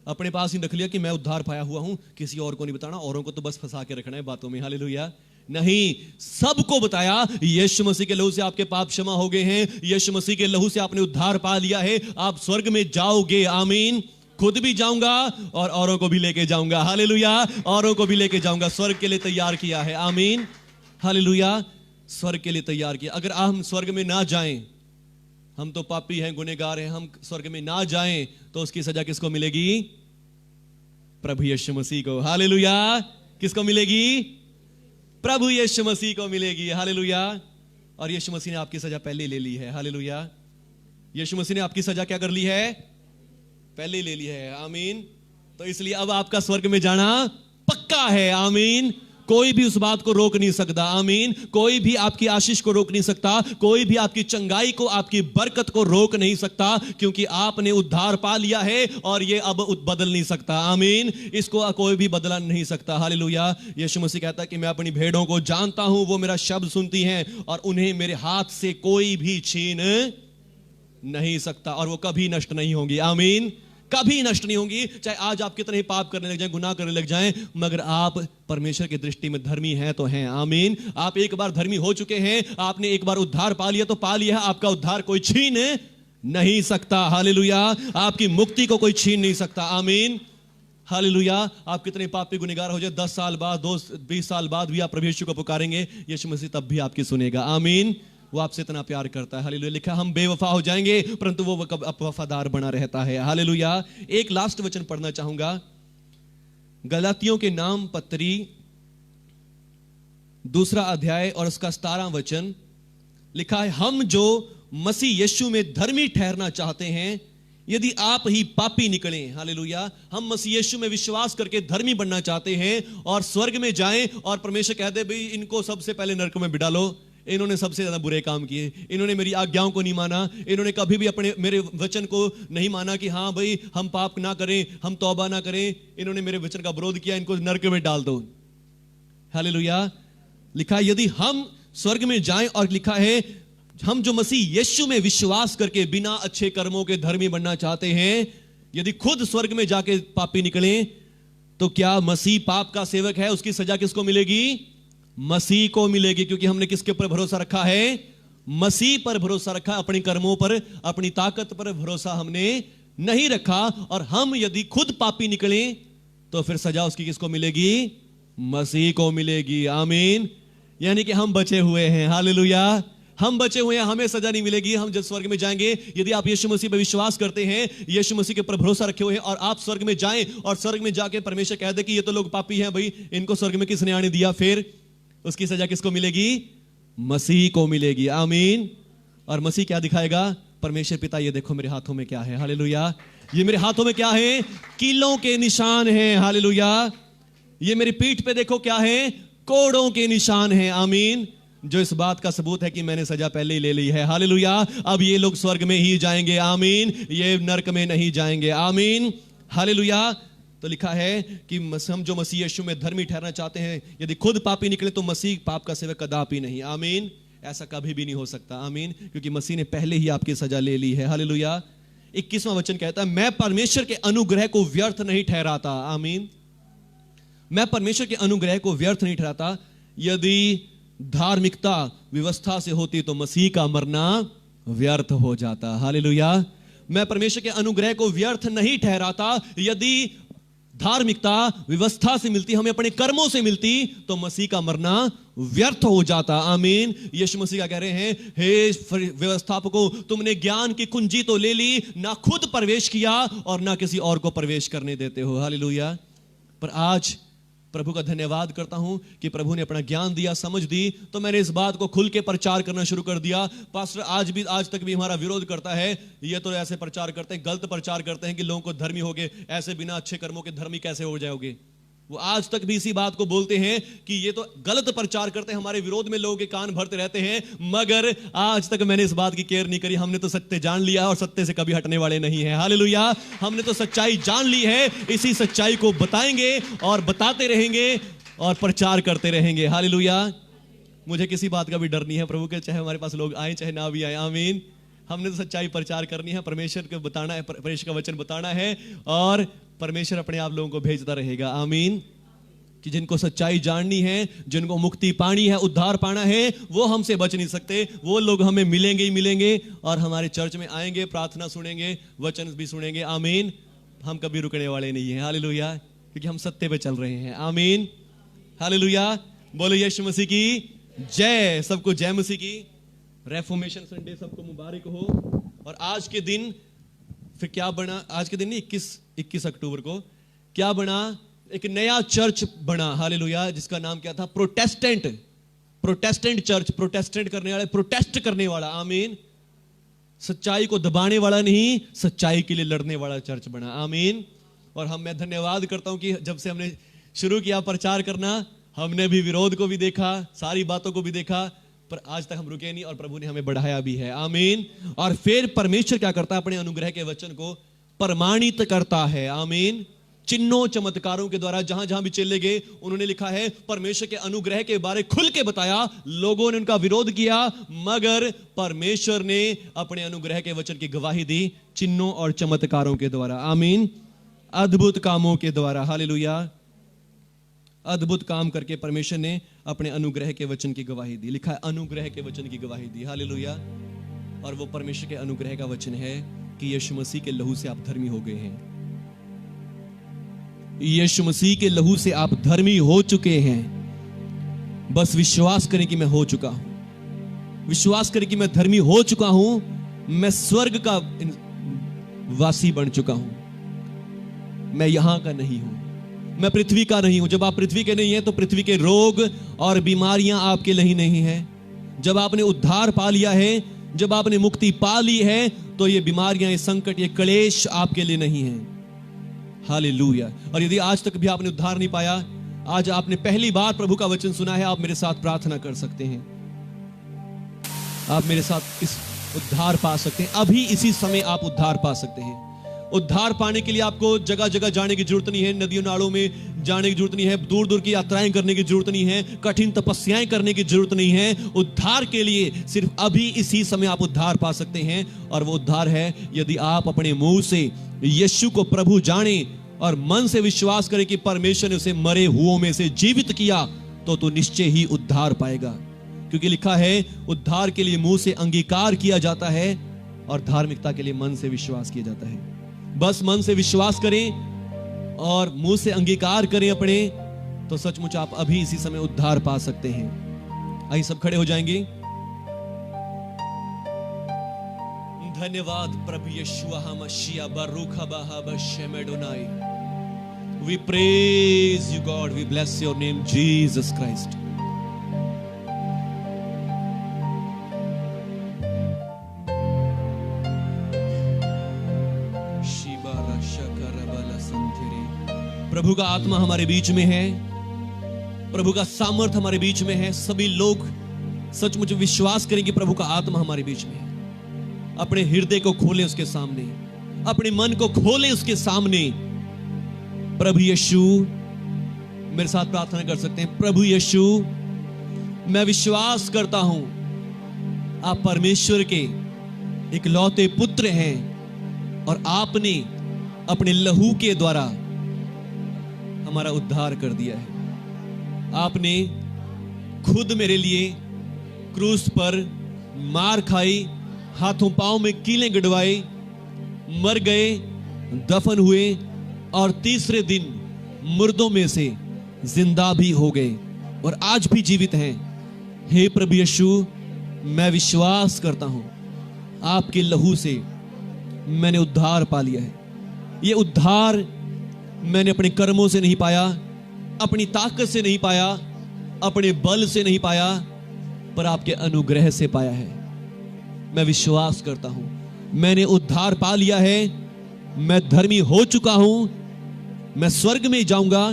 अपने पास ही रख लिया कि मैं उद्धार पाया हुआ हूं, किसी और को नहीं बताना, औरों को तो बस फंसा के रखना है बातों में। हालेलुया। नहीं, सबको बताया यीशु मसीह के लहू से आपके पाप क्षमा हो गए हैं, यीशु मसीह के लहू से आपने उद्धार पा लिया है, आप स्वर्ग में जाओगे। आमीन। खुद भी जाऊंगा और औरों को भी लेके जाऊंगा। हालेलुया। औरों को भी लेके जाऊंगा। स्वर्ग के लिए तैयार किया है। आमीन। हालेलुया। स्वर्ग के लिए तैयार किया। अगर हम स्वर्ग में ना जाएं, हम तो पापी हैं, गुनहगार हैं, हम स्वर्ग में ना जाएं तो उसकी सजा किसको मिलेगी? प्रभु यीशु मसीह को। हालेलुया। किसको मिलेगी? प्रभु यीशु मसीह को मिलेगी। हालेलुया। और यीशु मसीह ने आपकी सजा पहले ले ली है। हालेलुया। यीशु मसीह ने आपकी सजा क्या कर ली है? पहले ले लिया है। आमीन। तो इसलिए अब आपका स्वर्ग में जाना पक्का है। आमीन। कोई भी उस बात को रोक नहीं सकता। आमीन। कोई भी आपकी आशीष को रोक नहीं सकता, कोई भी आपकी चंगाई को, आपकी बरकत को रोक नहीं सकता, क्योंकि आपने उद्धार पा लिया है और ये अब बदल नहीं सकता। आमीन। इसको कोई भी बदला नहीं सकता। हालेलुया। यीशु मसीह कहता है कि मैं अपनी भेड़ों को जानता हूं, वो मेरा शब्द सुनती हैं और उन्हें मेरे हाथ से कोई भी छीन नहीं सकता और वो कभी नष्ट नहीं होंगी। आमीन। कभी नष्ट नहीं होंगी। चाहे आज आप कितने ही पाप करने लग जाएं, गुनाह करने लग जाएं, मगर आप परमेश्वर की दृष्टि में धर्मी हैं तो हैं। आमीन। आप एक बार धर्मी हो चुके हैं, आपने एक बार उद्धार पा लिया तो पा लिया है। आपका उद्धार कोई छीन नहीं सकता। हालेलुया। आपकी मुक्ति को कोई छीन नहीं सकता। आमीन। हालेलुया। आप कितने पापी गुनहगार हो जाए, 10 साल बाद, 20 साल बाद भी आप प्रभु यीशु को पुकारेंगे, यीशु मसीह तब भी आपकी सुनेगा। आमीन। वो आपसे इतना प्यार करता है। हालेलुया। लिखा हम बेवफा हो जाएंगे परंतु वो वफादार बना रहता है। हालेलुया। एक लास्ट वचन पढ़ना चाहूंगा, गलातियों के नाम पत्री 2 अध्याय और उसका 17 वचन। लिखा है, हम जो मसीह यीशु में धर्मी ठहरना चाहते हैं, यदि आप ही पापी निकले, हालेलुया, हम मसीह यीशु में विश्वास करके धर्मी बनना चाहते हैं और स्वर्ग में जाएं और परमेश्वर कह दे भाई इनको सबसे पहले नरक में बिठा लो, इन्होंने सबसे ज्यादा बुरे काम किए, इन्होंने मेरी आज्ञाओं को नहीं माना, इन्होंने कभी भी अपने मेरे वचन को नहीं माना कि हाँ भाई हम पाप ना करें, हम तौबा ना करें, इन्होंने मेरे वचन का विरोध किया, इनको नरक में डाल दो। हालेलुया। लिखा है यदि हम स्वर्ग में जाएं, और लिखा है हम जो मसीह यीशु में विश्वास करके बिना अच्छे कर्मों के धर्मी बनना चाहते हैं, यदि खुद स्वर्ग में जाके पापी निकले तो क्या मसीह पाप का सेवक है, उसकी सजा किसको मिलेगी? मसीह को मिलेगी, क्योंकि हमने किसके ऊपर भरोसा रखा है? मसीह पर भरोसा रखा, अपने कर्मों पर, अपनी ताकत पर भरोसा हमने नहीं रखा। और हम यदि खुद पापी निकले तो फिर सजा उसकी किसको मिलेगी? मसीह को मिलेगी। आमीन। यानी कि हम बचे हुए हैं। हालेलुया। हम बचे हुए हैं, हमें सजा नहीं मिलेगी। हम जब स्वर्ग में जाएंगे, यदि आप यीशु मसीह पर विश्वास करते हैं, यीशु मसीह के ऊपर भरोसा रखे हुए हैं, और आप स्वर्ग में जाएं और स्वर्ग में जाके परमेश्वर कह दे कि ये तो लोग पापी हैं, भाई इनको स्वर्ग में किसने आने दिया, फिर उसकी सजा किसको मिलेगी? मसीह को मिलेगी। आमीन। और मसीह क्या दिखाएगा? परमेश्वर पिता, ये देखो मेरे हाथों में क्या है। हालेलुया। ये मेरे हाथों में क्या है? कीलों के निशान हैं। हालेलुया। ये मेरी पीठ पे देखो क्या है? कोड़ों के निशान हैं। आमीन। जो इस बात का सबूत है कि मैंने सजा पहले ही ले ली है। हालेलुया। अब ये लोग स्वर्ग में ही जाएंगे। आमीन। ये नरक में नहीं जाएंगे। आमीन। हालेलुया। तो लिखा है कि हम जो मसीह यीशु में धर्मी ठहरना चाहते हैं, यदि खुद पापी निकले तो मसीह पाप का सेवक कदापि नहीं। आमीन। ऐसा कभी भी नहीं हो सकता। आमीन। क्योंकि मसीह ने पहले ही आपकी सजा ले ली है। हालेलुया। 21वां वचन कहता है, मैं परमेश्वर के अनुग्रह को व्यर्थ नहीं ठहराता। आमीन। मैं परमेश्वर के अनुग्रह को व्यर्थ नहीं ठहराता। यदि धार्मिकता व्यवस्था से होती तो मसीह का मरना व्यर्थ हो जाता। हालेलुया। मैं परमेश्वर के अनुग्रह को व्यर्थ नहीं ठहराता। यदि धार्मिकता व्यवस्था से मिलती, हमें अपने कर्मों से मिलती, तो मसीह का मरना व्यर्थ हो जाता। आमीन। यीशु मसीह क्या कह रहे हैं? हे व्यवस्थापकों, तुमने ज्ञान की कुंजी तो ले ली, ना खुद प्रवेश किया और ना किसी और को प्रवेश करने देते हो। हालेलुया। पर आज प्रभु का धन्यवाद करता हूं कि प्रभु ने अपना ज्ञान दिया, समझ दी, तो मैंने इस बात को खुल के प्रचार करना शुरू कर दिया। पास्टर आज तक भी हमारा विरोध करता है, ये तो ऐसे प्रचार करते हैं, गलत प्रचार करते हैं कि लोगों को धर्मी हो गए, ऐसे बिना अच्छे कर्मों के धर्मी कैसे हो जाओगे। वो आज तक भी इसी बात को बोलते हैं कि ये तो गलत प्रचार करते हैं, हमारे विरोध में लोगों के कान भरते रहते हैं। मगर आज तक मैंने इस बात की केयर नहीं करी। हमने तो सत्य जान लिया और सत्य से कभी हटने वाले नहीं हैं। हालेलुया। हमने तो सच्चाई जान ली है, इसी सच्चाई को बताएंगे और बताते रहेंगे और प्रचार करते रहेंगे। हालेलुया। मुझे किसी बात का भी डर नहीं है प्रभु के, चाहे हमारे पास लोग आए चाहे ना भी आए। आमीन। हमने तो सच्चाई प्रचार करनी है, परमेश्वर को बताना है, परमेश्वर का वचन बताना है, और परमेश्वर अपने आप लोगों को भेजता रहेगा। आमीन। कि जिनको सच्चाई जाननी है, जिनको मुक्ति पानी है, उद्धार पाना है, वो हमसे बच नहीं सकते। वो लोग हमें मिलेंगे ही मिलेंगे और हमारे चर्च में आएंगे, प्रार्थना सुनेंगे, वचन भी सुनेंगे। आमीन। हम कभी रुकने वाले नहीं हैं। हालेलुया। क्योंकि हम सत्य पे चल रहे हैं। आमीन। हालेलुया। बोलो यीशु मसीह की जय। सबको जय मसीह की। रेफॉर्मेशन संडे सबको मुबारक हो। और आज के दिन फिर क्या बना? आज के दिन नहीं, 21 अक्टूबर को क्या बना? एक नया चर्च बना। हालेलुया। जिसका नाम क्या था? Protestant church. प्रोटेस्टेंट करने वाले, प्रोटेस्ट करने वाला। आमीन। सच्चाई को दबाने वाला नहीं, सच्चाई के लिए लड़ने वाला चर्च बना। आमीन। और मैं धन्यवाद करता हूं कि जब से हमने शुरू किया प्रचार करना, हमने भी विरोध को भी देखा, सारी बातों को भी देखा, पर आज तक हम रुके नहीं और प्रभु ने हमें बढ़ाया भी है। आमीन। और फिर परमेश्वर क्या करता है? अपने अनुग्रह के वचन को प्रमाणित करता है। आमीन। चिन्हों चमत्कारों के द्वारा जहां जहां भी चले गए, उन्होंने लिखा है परमेश्वर के अनुग्रह के बारे खुल के बताया। लोगों ने उनका विरोध किया, मगर परमेश्वर ने अपने अनुग्रह के वचन की गवाही दी चिन्हों और चमत्कारों के द्वारा। आमीन। अद्भुत कामों के द्वारा। हालेलुया। अद्भुत काम करके परमेश्वर ने अपने अनुग्रह के वचन की गवाही दी। लिखा है अनुग्रह के वचन की गवाही दी। हालेलुया। और वो परमेश्वर के अनुग्रह का वचन है कि यीशु मसीह के लहू से आप धर्मी हो गए हैं। यीशु मसीह के लहू से आप धर्मी हो चुके हैं। बस विश्वास करें कि मैं हो चुका हूं। विश्वास करें कि मैं धर्मी हो चुका हूं। मैं स्वर्ग का वासी बन चुका हूं। मैं यहां का नहीं हूं, मैं पृथ्वी का नहीं हूं। जब आप पृथ्वी के नहीं हैं तो पृथ्वी के रोग और बीमारियां आपके लिए नहीं है। जब आपने उद्धार पा लिया है, जब आपने मुक्ति पा ली है, तो ये बीमारियां, ये संकट, ये क्लेश आपके लिए नहीं है। हालेलुया। और यदि आज तक भी आपने उद्धार नहीं पाया, आज आपने पहली बार प्रभु का वचन सुना है, आप मेरे साथ प्रार्थना कर सकते हैं। आप मेरे साथ इस उद्धार पा सकते हैं। अभी इसी समय आप उद्धार पा सकते हैं। उद्धार पाने के लिए आपको जगह जगह जाने की जरूरत नहीं है, नदियों नालों में जाने की जरूरत नहीं है, दूर दूर की यात्राएं करने की जरूरत नहीं है, कठिन तपस्याएं करने की जरूरत नहीं है। उद्धार के लिए सिर्फ अभी इसी समय आप उद्धार पा सकते हैं। और वो उद्धार है यदि आप अपने मुंह से यीशु को प्रभु जाने और मन से विश्वास करें कि परमेश्वर ने उसे मरे हुओं में से जीवित किया, तो तू निश्चय ही उद्धार पाएगा। क्योंकि लिखा है उद्धार के लिए मुंह से अंगीकार किया जाता है और धार्मिकता के लिए मन से विश्वास किया जाता है। बस मन से विश्वास करें और मुंह से अंगीकार करें अपने, तो सचमुच आप अभी इसी समय उद्धार पा सकते हैं। आइए सब खड़े हो जाएंगे। धन्यवाद प्रभु यीशुआ हमशिया बरूखा बाहा बशेमेडोनाई। We praise you God, we bless your name Jesus Christ. प्रभु का आत्मा हमारे बीच में है, प्रभु का सामर्थ हमारे बीच में है। सभी लोग सचमुच विश्वास करें कि प्रभु का आत्मा हमारे बीच में है। अपने हृदय को खोलें उसके सामने, अपने मन को खोलें उसके सामने। प्रभु यीशु, मेरे साथ प्रार्थना कर सकते हैं। प्रभु यीशु, मैं विश्वास करता हूं आप परमेश्वर के इकलौते पुत्र हैं और आपने अपने लहू के द्वारा हमारा उद्धार कर दिया है। आपने खुद मेरे लिए क्रूस पर मार खाई, हाथों पांव में कीलें गड़वाई, मर गए, दफन हुए और तीसरे दिन मुर्दों में से जिंदा भी हो गए और आज भी जीवित हैं। हे प्रभु यीशु, मैं विश्वास करता हूं आपके लहू से मैंने उद्धार पा लिया है। ये उद्धार मैंने अपने कर्मों से नहीं पाया, अपनी ताकत से नहीं पाया, अपने बल से नहीं पाया, पर आपके अनुग्रह से पाया है। मैं विश्वास करता हूं मैंने उद्धार पा लिया है, मैं धर्मी हो चुका हूं, मैं स्वर्ग में जाऊंगा।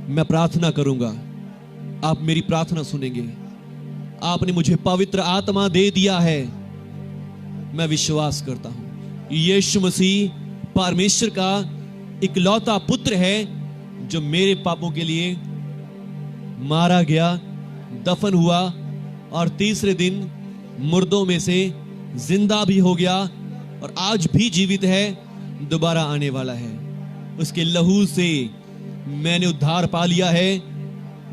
मैं प्रार्थना करूंगा, आप मेरी प्रार्थना सुनेंगे। आपने मुझे पवित्र आत्मा दे दिया है। मैं विश्वास करता हूं यीशु मसीह परमेश्वर का इकलौता पुत्र है, जो मेरे पापों के लिए मारा गया, दफन हुआ और तीसरे दिन मुर्दों में से जिंदा भी हो गया और आज भी जीवित है, दोबारा आने वाला है। उसके लहू से मैंने उद्धार पा लिया है,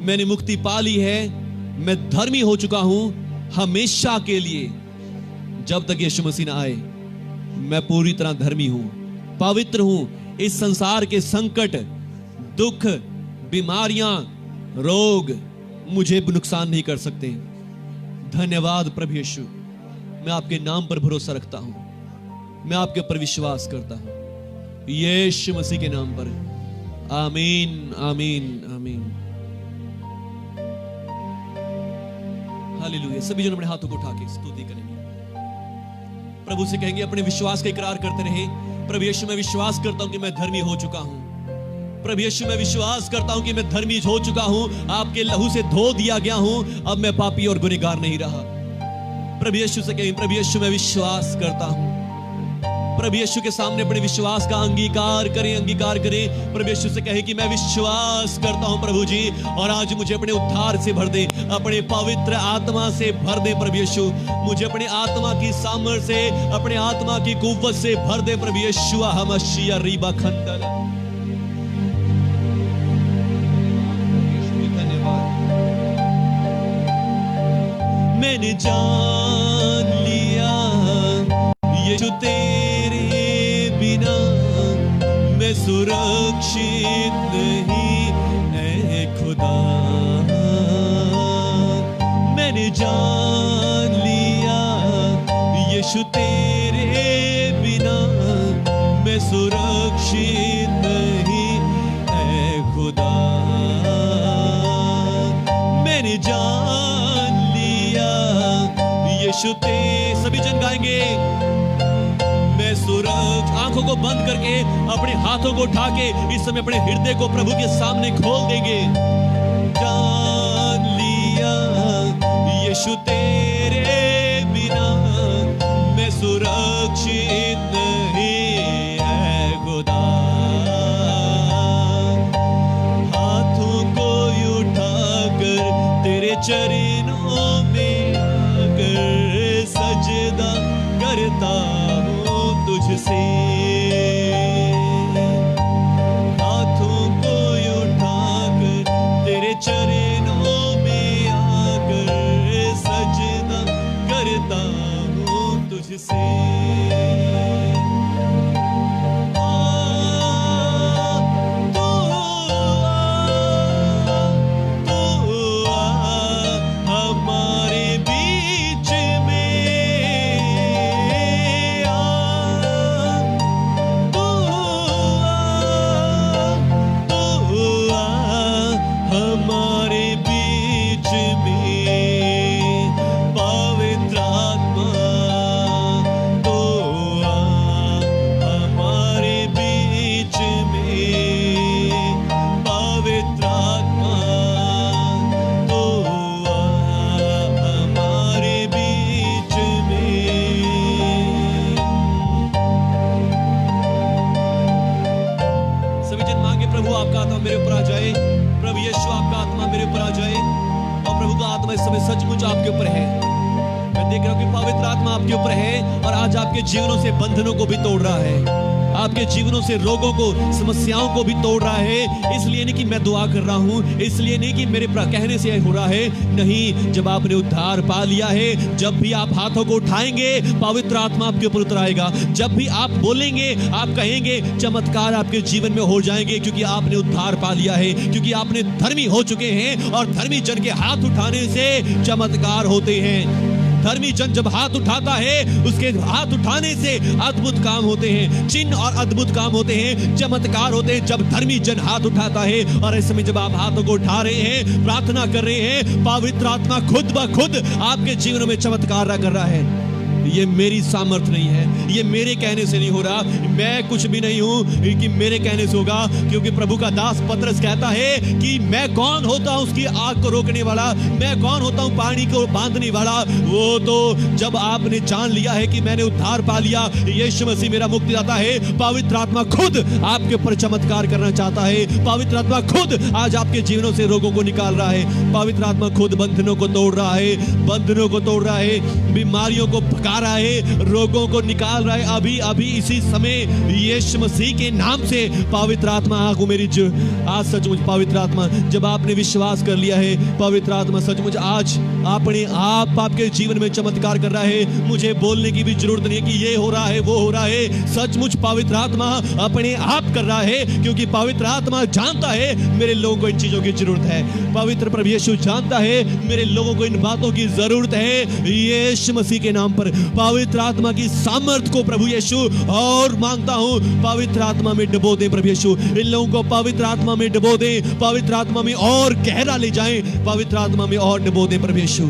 मैंने मुक्ति पा ली है, मैं धर्मी हो चुका हूं हमेशा के लिए। जब तक यीशु मसीह ना आए मैं पूरी तरह धर्मी हूं, पवित्र हूं। इस संसार के संकट, दुख, बीमारियां, रोग मुझे नुकसान नहीं कर सकते। धन्यवाद प्रभु यीशु, मैं आपके नाम पर भरोसा रखता हूं, मैं आपके ऊपर विश्वास करता हूं, यीशु मसीह के नाम पर। आमीन, आमीन, आमीन। हालेलुया। सभी जन अपने हाथों को उठा के स्तुति करेंगे, प्रभु से कहेंगे, अपने विश्वास का इकरार करते रहे। प्रभु यीशु, मैं विश्वास करता हूं कि मैं धर्मी हो चुका हूं। प्रभु यीशु, मैं विश्वास करता हूं कि मैं धर्मी हो चुका हूं, आपके लहू से धो दिया गया हूं, अब मैं पापी और गुनहगार नहीं रहा। प्रभु यीशु से कहें, प्रभु यीशु, मैं विश्वास करता हूं। प्रभु यीशु के सामने अपने विश्वास का अंगीकार करें, अंगीकार करें। प्रभु यीशु से कहें कि मैं विश्वास करता हूं प्रभु जी, और आज मुझे अपने उद्धार से भर दे, अपने पवित्र आत्मा से भर दे। प्रभु यीशु, मुझे अपने आत्मा की सामर्थ से, अपने आत्मा की कुव्वत से भर दे। प्रभु यीशु, हमशिया रीबा खंडल। मैंने जान लिया यीशु तेरे बिना मैं सुरक्षित नहीं, ऐ खुदा। मैंने जान लिया यीशु तेरे बिना मैं सुरक्षित नहीं, ऐ खुदा। मैंने जान लिया यीशु ते, सभी जन गाएंगे, मैं सुरक्षित। आंखों को बंद करके अपने हाथों को उठा के इस समय अपने हृदय को प्रभु के सामने खोल देंगे। जान लिया यीशु तेरे बिना मैं सुरक्षित नहीं, ऐ खुदा। हाथों को उठाकर तेरे चरणों में आकर सजदा करता हूँ तुझसे। हाथों को उठाकर तेरे चरणों में आकर जाए। और प्रभु का आत्मा इस समय सचमुच आपके ऊपर है। मैं देख रहा हूं कि पवित्र आत्मा आपके ऊपर है और आज आपके जीवनों से बंधनों को भी तोड़ रहा है, आपके जीवनों से रोगों को, समस्याओं को भी तोड़ रहा है। इसलिए नहीं कि मैं दुआ कर रहा हूं, इसलिए नहीं कि मेरे कहने से हो रहा है, नहीं, जब आपने उद्धार पा लिया है, जब भी आप हाथों को उठाएंगे पवित्र आत्मा आपके ऊपर उतर आएगा। जब भी आप बोलेंगे, आप कहेंगे, चमत्कार आपके जीवन में हो जाएंगे, क्योंकि आपने उद्धार पा लिया है, क्योंकि आपने धर्मी हो चुके हैं। और धर्मी जन के हाथ उठाने से चमत्कार होते हैं। धर्मी जन जब हाथ उठाता है, उसके हाथ उठाने से अद्भुत काम होते हैं, चिन्ह और अद्भुत काम होते हैं, चमत्कार होते हैं जब धर्मी जन हाथ उठाता है। और इस समय जब आप हाथों को उठा रहे हैं, प्रार्थना कर रहे हैं, पवित्र आत्मा खुद ब खुद आपके जीवन में चमत्कार कर रहा है। ये मेरी सामर्थ नहीं है, ये मेरे कहने से नहीं हो रहा, मैं कुछ भी नहीं हूं कि मेरे कहने से होगा, क्योंकि प्रभु का दास पतरस कहता है कि मैं कौन होता हूं उसकी आग को रोकने वाला, मैं कौन होता हूं पानी को बांधने वाला। वो तो जब आपने जान लिया है कि मैंने उद्धार पा लिया, यीशु मसीह मेरा मुक्तिदाता है, पवित्र आत्मा खुद आपके ऊपर चमत्कार करना चाहता है। पवित्र आत्मा खुद आज आपके जीवनों से रोगों को निकाल रहा है। पवित्र आत्मा खुद बंधनों को तोड़ रहा है, बंधनों को तोड़ रहा है, बीमारियों को भगा रहा है, रोगों को निकाल रहा है। अभी अभी इसी समय यीशु मसीह के नाम से पवित्र आत्मा आगो मेरी आज सचमुच पवित्र आत्मा, जब आपने विश्वास कर लिया है, पवित्र आत्मा सचमुच आज अपने आप आपके जीवन में चमत्कार कर रहा है। मुझे बोलने की भी जरूरत नहीं है कि ये हो रहा है, वो हो रहा है, सचमुच पवित्र आत्मा अपने आप कर रहा है, क्योंकि पवित्र आत्मा जानता है मेरे लोगों को इन चीजों की जरूरत है। पवित्र प्रभु यीशु जानता है मेरे लोगों को इन बातों की जरूरत है। यीशु मसीह के नाम पर पवित्र आत्मा की सामर्थ को प्रभु यीशु और मांगता हूं, पवित्र आत्मा में डुबो दे प्रभु यीशु, इन लोगों को पवित्र आत्मा में डुबो दे, पवित्र आत्मा में और गहरा ले जाएं, पवित्र आत्मा में और डुबो दे प्रभु यीशु,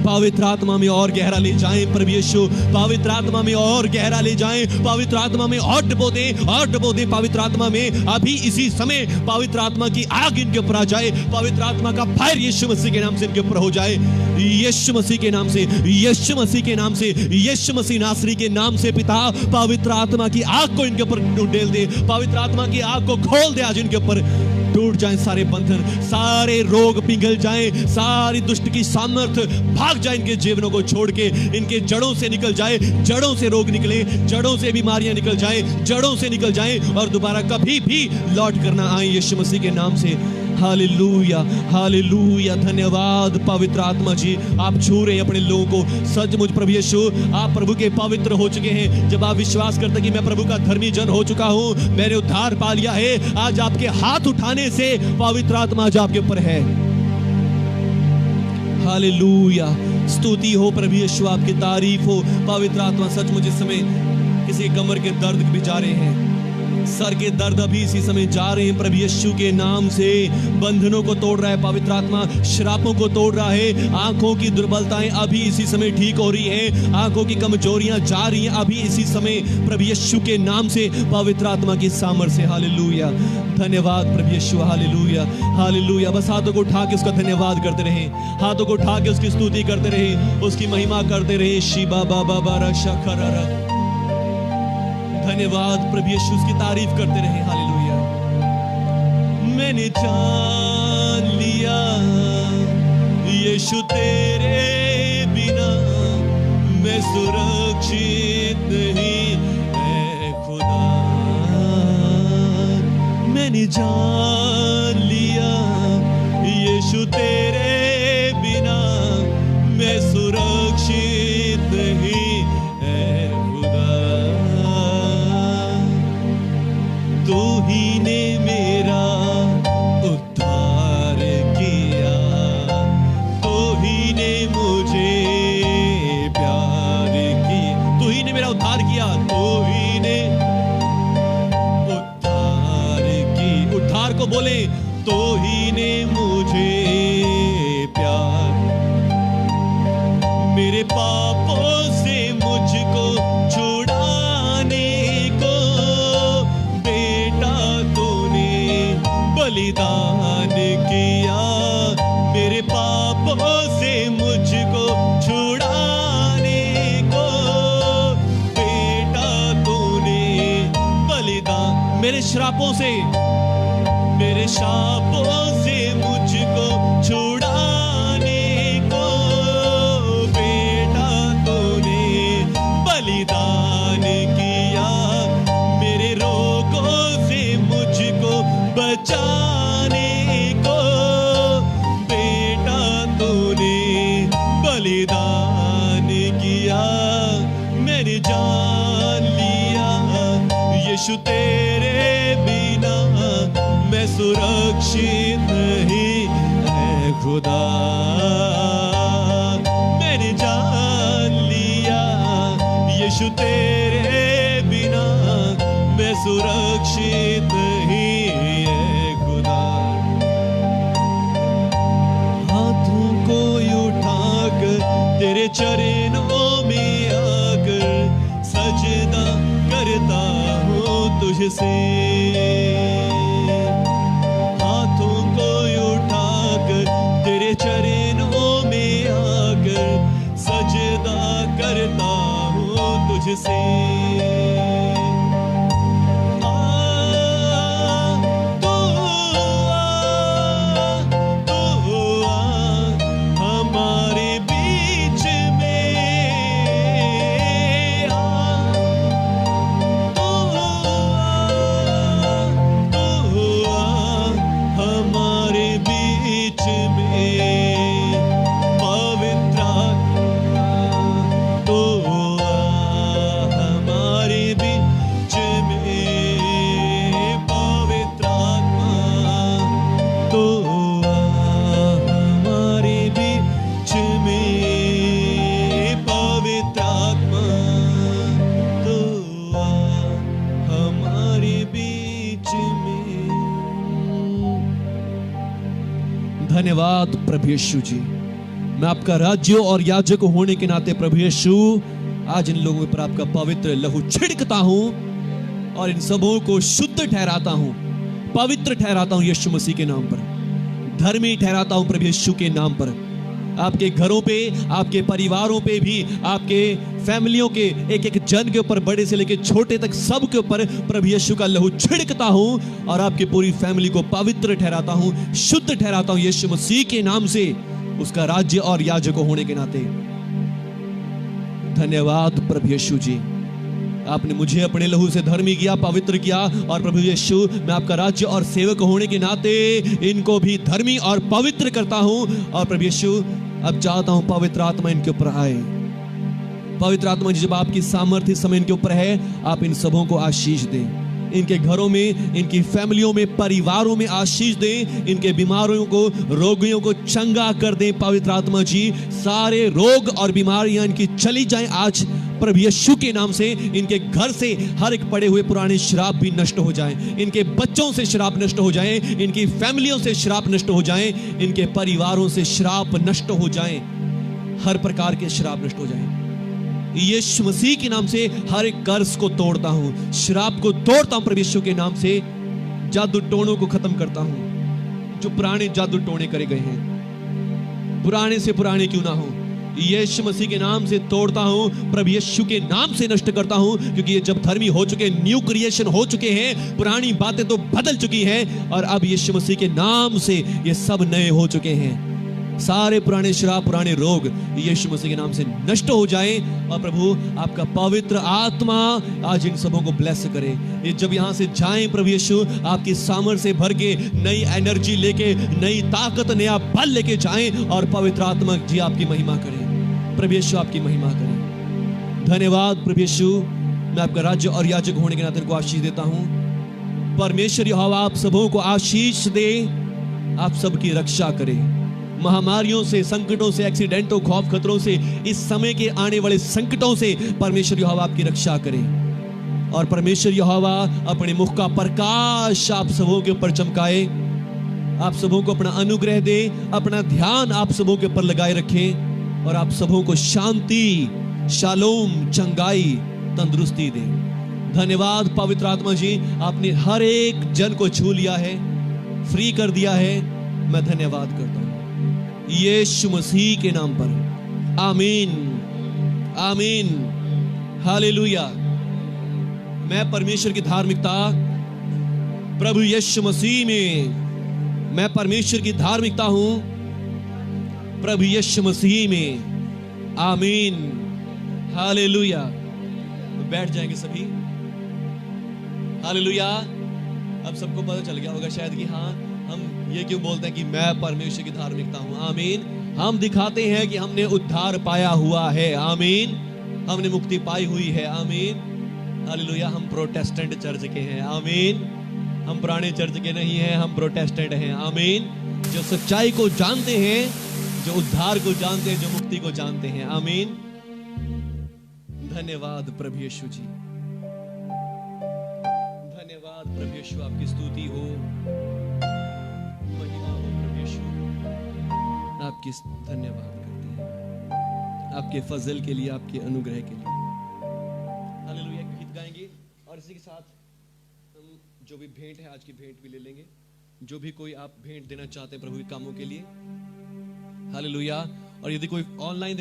पवित्र आत्मा में और गहरा ले जाएं प्रभु यीशु, पवित्र आत्मा में और गहरा ले जाएं, पवित्र आत्मा में और डुबो दे, और डुबो दे पवित्र आत्मा में। अभी इसी समय पवित्र आत्मा की आग इनके ऊपर आ जाए, पवित्र आत्मा का फायर यीशु मसीह के नाम से इनके ऊपर हो जाए, यीशु मसीह के नाम से, यीशु मसीह के नाम से, यीशु मसीह नासरी के नाम से। पिता, पवित्र आत्मा की आग को इनके ऊपर डेल दे, पवित्र आत्मा की आग को खोल दे, आज इनके ऊपर टूट जाएं सारे बंधन, सारे रोग पिघल जाएं, सारी दुष्ट की सामर्थ भाग जाए इनके जीवनों को छोड़ के, इनके जड़ों से निकल जाए, जड़ों से रोग निकले, जड़ों से बीमारियां निकल जाए, जड़ों से निकल जाए और दोबारा कभी भी लौट कर ना आए यीशु मसीह के नाम से। हालेलुया, हालेलुया, धन्यवाद पवित्र आत्मा जी, आप छू रहे हैं अपने लोगों को। सचमुच प्रभु यीशु, आप प्रभु के पवित्र हो चुके हैं। जब आप विश्वास करते हैं कि मैं प्रभु का धर्मी जन हो चुका हूं, मैंने उद्धार पा लिया है, आज आपके हाथ उठाने से पवित्र आत्मा आज आपके ऊपर है। हालेलुया, स्तुति हो प्रभु यीशु, आपकी तारीफ हो। पवित्र आत्मा सचमुच इस समय किसी कमर के दर्द भी जा रहे हैं, सर के दर्द अभी इसी समय जा रहे हैं, प्रभु यीशु के नाम से बंधनों को तोड़ रहा है पवित्र आत्मा, श्रापों को तोड़ रहा है, आंखों की दुर्बलताएं अभी इसी समय ठीक हो रही हैं, आंखों की कमजोरियां जा रही हैं अभी इसी समय प्रभु यीशु के नाम से, पवित्र आत्मा की सामर्थ से। हालेलुया, धन्यवाद प्रभु यीशु, हालेलुया, हालेलुया। बस हाथों को उठा के उसका धन्यवाद करते रहे, हाथों को उठा के उसकी स्तुति करते रहे, उसकी महिमा करते रहे। शिबा बाबा बारा शखरा, धन्यवाद प्रभु यीशु, उसकी तारीफ करते रहे। हालेलुया। मैंने जान लिया यीशु तेरे बिना मैं सुरक्षित नहीं है खुदा, मैंने जान लिया यीशु तेरे बिना मैं सुरक्षित नहीं है खुदा, तू ही ने मेरा उद्धार किया, तू ही ने मुझे प्यार किया, तू ही ने मेरा उद्धार किया, तू ही ने उद्धार की, उद्धार को बोले, तू ही ने मुझे प्यार, मेरे पापों से मुझको छुड़ाने को बेटा तूने बलिदान किया, मेरे पापों से मुझको छुड़ाने को बेटा तूने बलिदान, मेरे श्रापों से, मेरे श्रापों से मुझको बचाने को बेटा तूने बलिदान किया, मैंने जान लिया यीशु तेरे बिना मैं सुरक्षित नहीं है खुदा। मैंने जान लिया यीशु तेरे बिना मैं सुरक्षित नहीं है खुदा। हाथों को उठाकर तेरे चरणों में आकर सजदा करता हूँ तुझसे। हाथों को उठाकर तेरे चरणों में आकर सजदा करता हूँ तुझसे। धन्यवाद प्रभु यीशु जी। मैं आपका राज्य और याजक होने के नाते प्रभु यीशु आज इन लोगों पर आपका पवित्र लहू छिड़कता हूं और इन सबों को शुद्ध ठहराता हूं, पवित्र ठहराता हूं यीशु मसीह के नाम पर, धर्मी ठहराता हूं प्रभु यीशु के नाम पर। आपके घरों पे, आपके परिवारों पे भी, आपके फैमिलियों के एक एक जन के ऊपर, बड़े से लेकर छोटे तक सब के ऊपर प्रभु यीशु का लहू छिड़कता हूं और आपकी पूरी फैमिली को पवित्र ठहराता हूं, शुद्ध ठहराता हूं यीशु मसीह के नाम से, उसका राज्य और याजक होने के नाते। धन्यवाद प्रभु यीशु जी, आपने मुझे अपने लहू से धर्मी किया, पवित्र किया और प्रभु यीशु मैं आपका राज्य और सेवक होने के नाते इनको भी धर्मी और पवित्र करता हूं। और प्रभु यीशु अब चाहता हूं पवित्र आत्मा इनके ऊपर आए। पवित्र आत्मा जब आपकी सामर्थ्य समय इनके ऊपर है, आप इन सबों को आशीष दें, इनके घरों में, इनकी फैमिलियों में, परिवारों में आशीष दें, इनके बीमारियों को, रोगियों को चंगा कर दें। पवित्र आत्मा जी सारे रोग और बीमारियां इनकी चली जाएं आज प्रभु यीशु के नाम से। इनके घर से हर एक पड़े हुए पुराने श्राप भी नष्ट हो जाएं, इनके बच्चों से श्राप नष्ट हो जाएं, इनकी फैमिलियों से श्राप नष्ट हो जाएं, इनके परिवारों से श्राप नष्ट हो जाएं, हर प्रकार के श्राप नष्ट हो जाएं। यीशु मसीह के नाम से हर एक कर्ज को तोड़ता हूं, श्राप को तोड़ता हूं प्रभु यीशु के नाम से, जादू टोनों को खत्म करता हूं, जो पुराने जादू टोने करे गए हैं, पुराने से पुराने क्यों ना हो, यीशु मसीह के नाम से तोड़ता हूं, प्रभु यीशु के नाम से नष्ट करता हूं। क्योंकि ये जब धर्मी हो चुके, न्यू क्रिएशन हो चुके हैं, पुरानी बातें तो बदल चुकी हैं और अब यीशु मसीह के नाम से ये सब नए हो चुके हैं। सारे पुराने श्राप, पुराने रोग यीशु मसीह के नाम से नष्ट हो जाएं और प्रभु आपका पवित्र आत्मा आज इन सबों को ब्लेस करे। ये जब यहां से जाएं प्रभु यीशु आपकी सामर्थ्य से भर के, नई एनर्जी लेके, नई ताकत, नया बल लेके जाएं और पवित्र आत्मा जी आपकी महिमा करे, प्रभु यीशु आपकी महिमा करे। धन्यवाद प्रभु यीशु, मैं आपका राज्य और याजक होने के नाते को आशीष देता हूं। परमेश्वर यहोवा आप सबों को आशीष दे, आप सबकी रक्षा करे महामारियों से, संकटों से, एक्सीडेंटों, खौफ, खतरों से, इस समय के आने वाले संकटों से परमेश्वर यहोवा आपकी रक्षा करे और परमेश्वर यहोवा अपने मुख का प्रकाश आप सबों के ऊपर चमकाए, आप सबों को अपना अनुग्रह दे, अपना ध्यान आप सबों के ऊपर लगाए रखे और आप सबों को शांति, शालोम, चंगाई, तंदुरुस्ती दे। धन्यवाद पवित्र आत्मा जी, आपने हर एक जन को छू लिया है, फ्री कर दिया है, मैं धन्यवाद करता हूं यीशु मसीह के नाम पर। आमीन, आमीन, हालेलुया। मैं परमेश्वर की धार्मिकता प्रभु यीशु मसीह में, मैं परमेश्वर की धार्मिकता हूं प्रभु यीशु मसीह में। आमीन, हालेलुया। बैठ जाएंगे सभी। हालेलुया। अब सबको पता चल गया होगा शायद कि हाँ, हम ये क्यों बोलते हैं कि मैं परमेश्वर की धार्मिकता हूं। आमीन। हम दिखाते हैं कि हमने उद्धार पाया हुआ है। आमीन। हमने मुक्ति पाई हुई है। आमीन। हालेलुया। हम प्रोटेस्टेंट चर्च के हैं। आमीन। हम पुराने चर्च के नहीं हैं, हम प्रोटेस्टेंट हैं। आमीन। जो सच्चाई को जानते हैं, जो उद्धार को जानते हैं, जो मुक्ति को जानते हैं। आमीन। धन्यवाद प्रभु यीशु जी, धन्यवाद प्रभु यीशु। आपकी स्तुति हो, महिमा हो प्रभु यीशु। आपकी धन्यवाद करते हैं आपके फजल के लिए, आपके अनुग्रह के लिए। हालेलुया। एक गीत गाएंगे और इसी के साथ हम जो भी भेंट है, आज की भेंट भी ले लेंगे। जो भी कोई आप भेंट देना चाहते हैं प्रभु के कामों के लिए। हालेलुया। और यदि कोई ऑनलाइन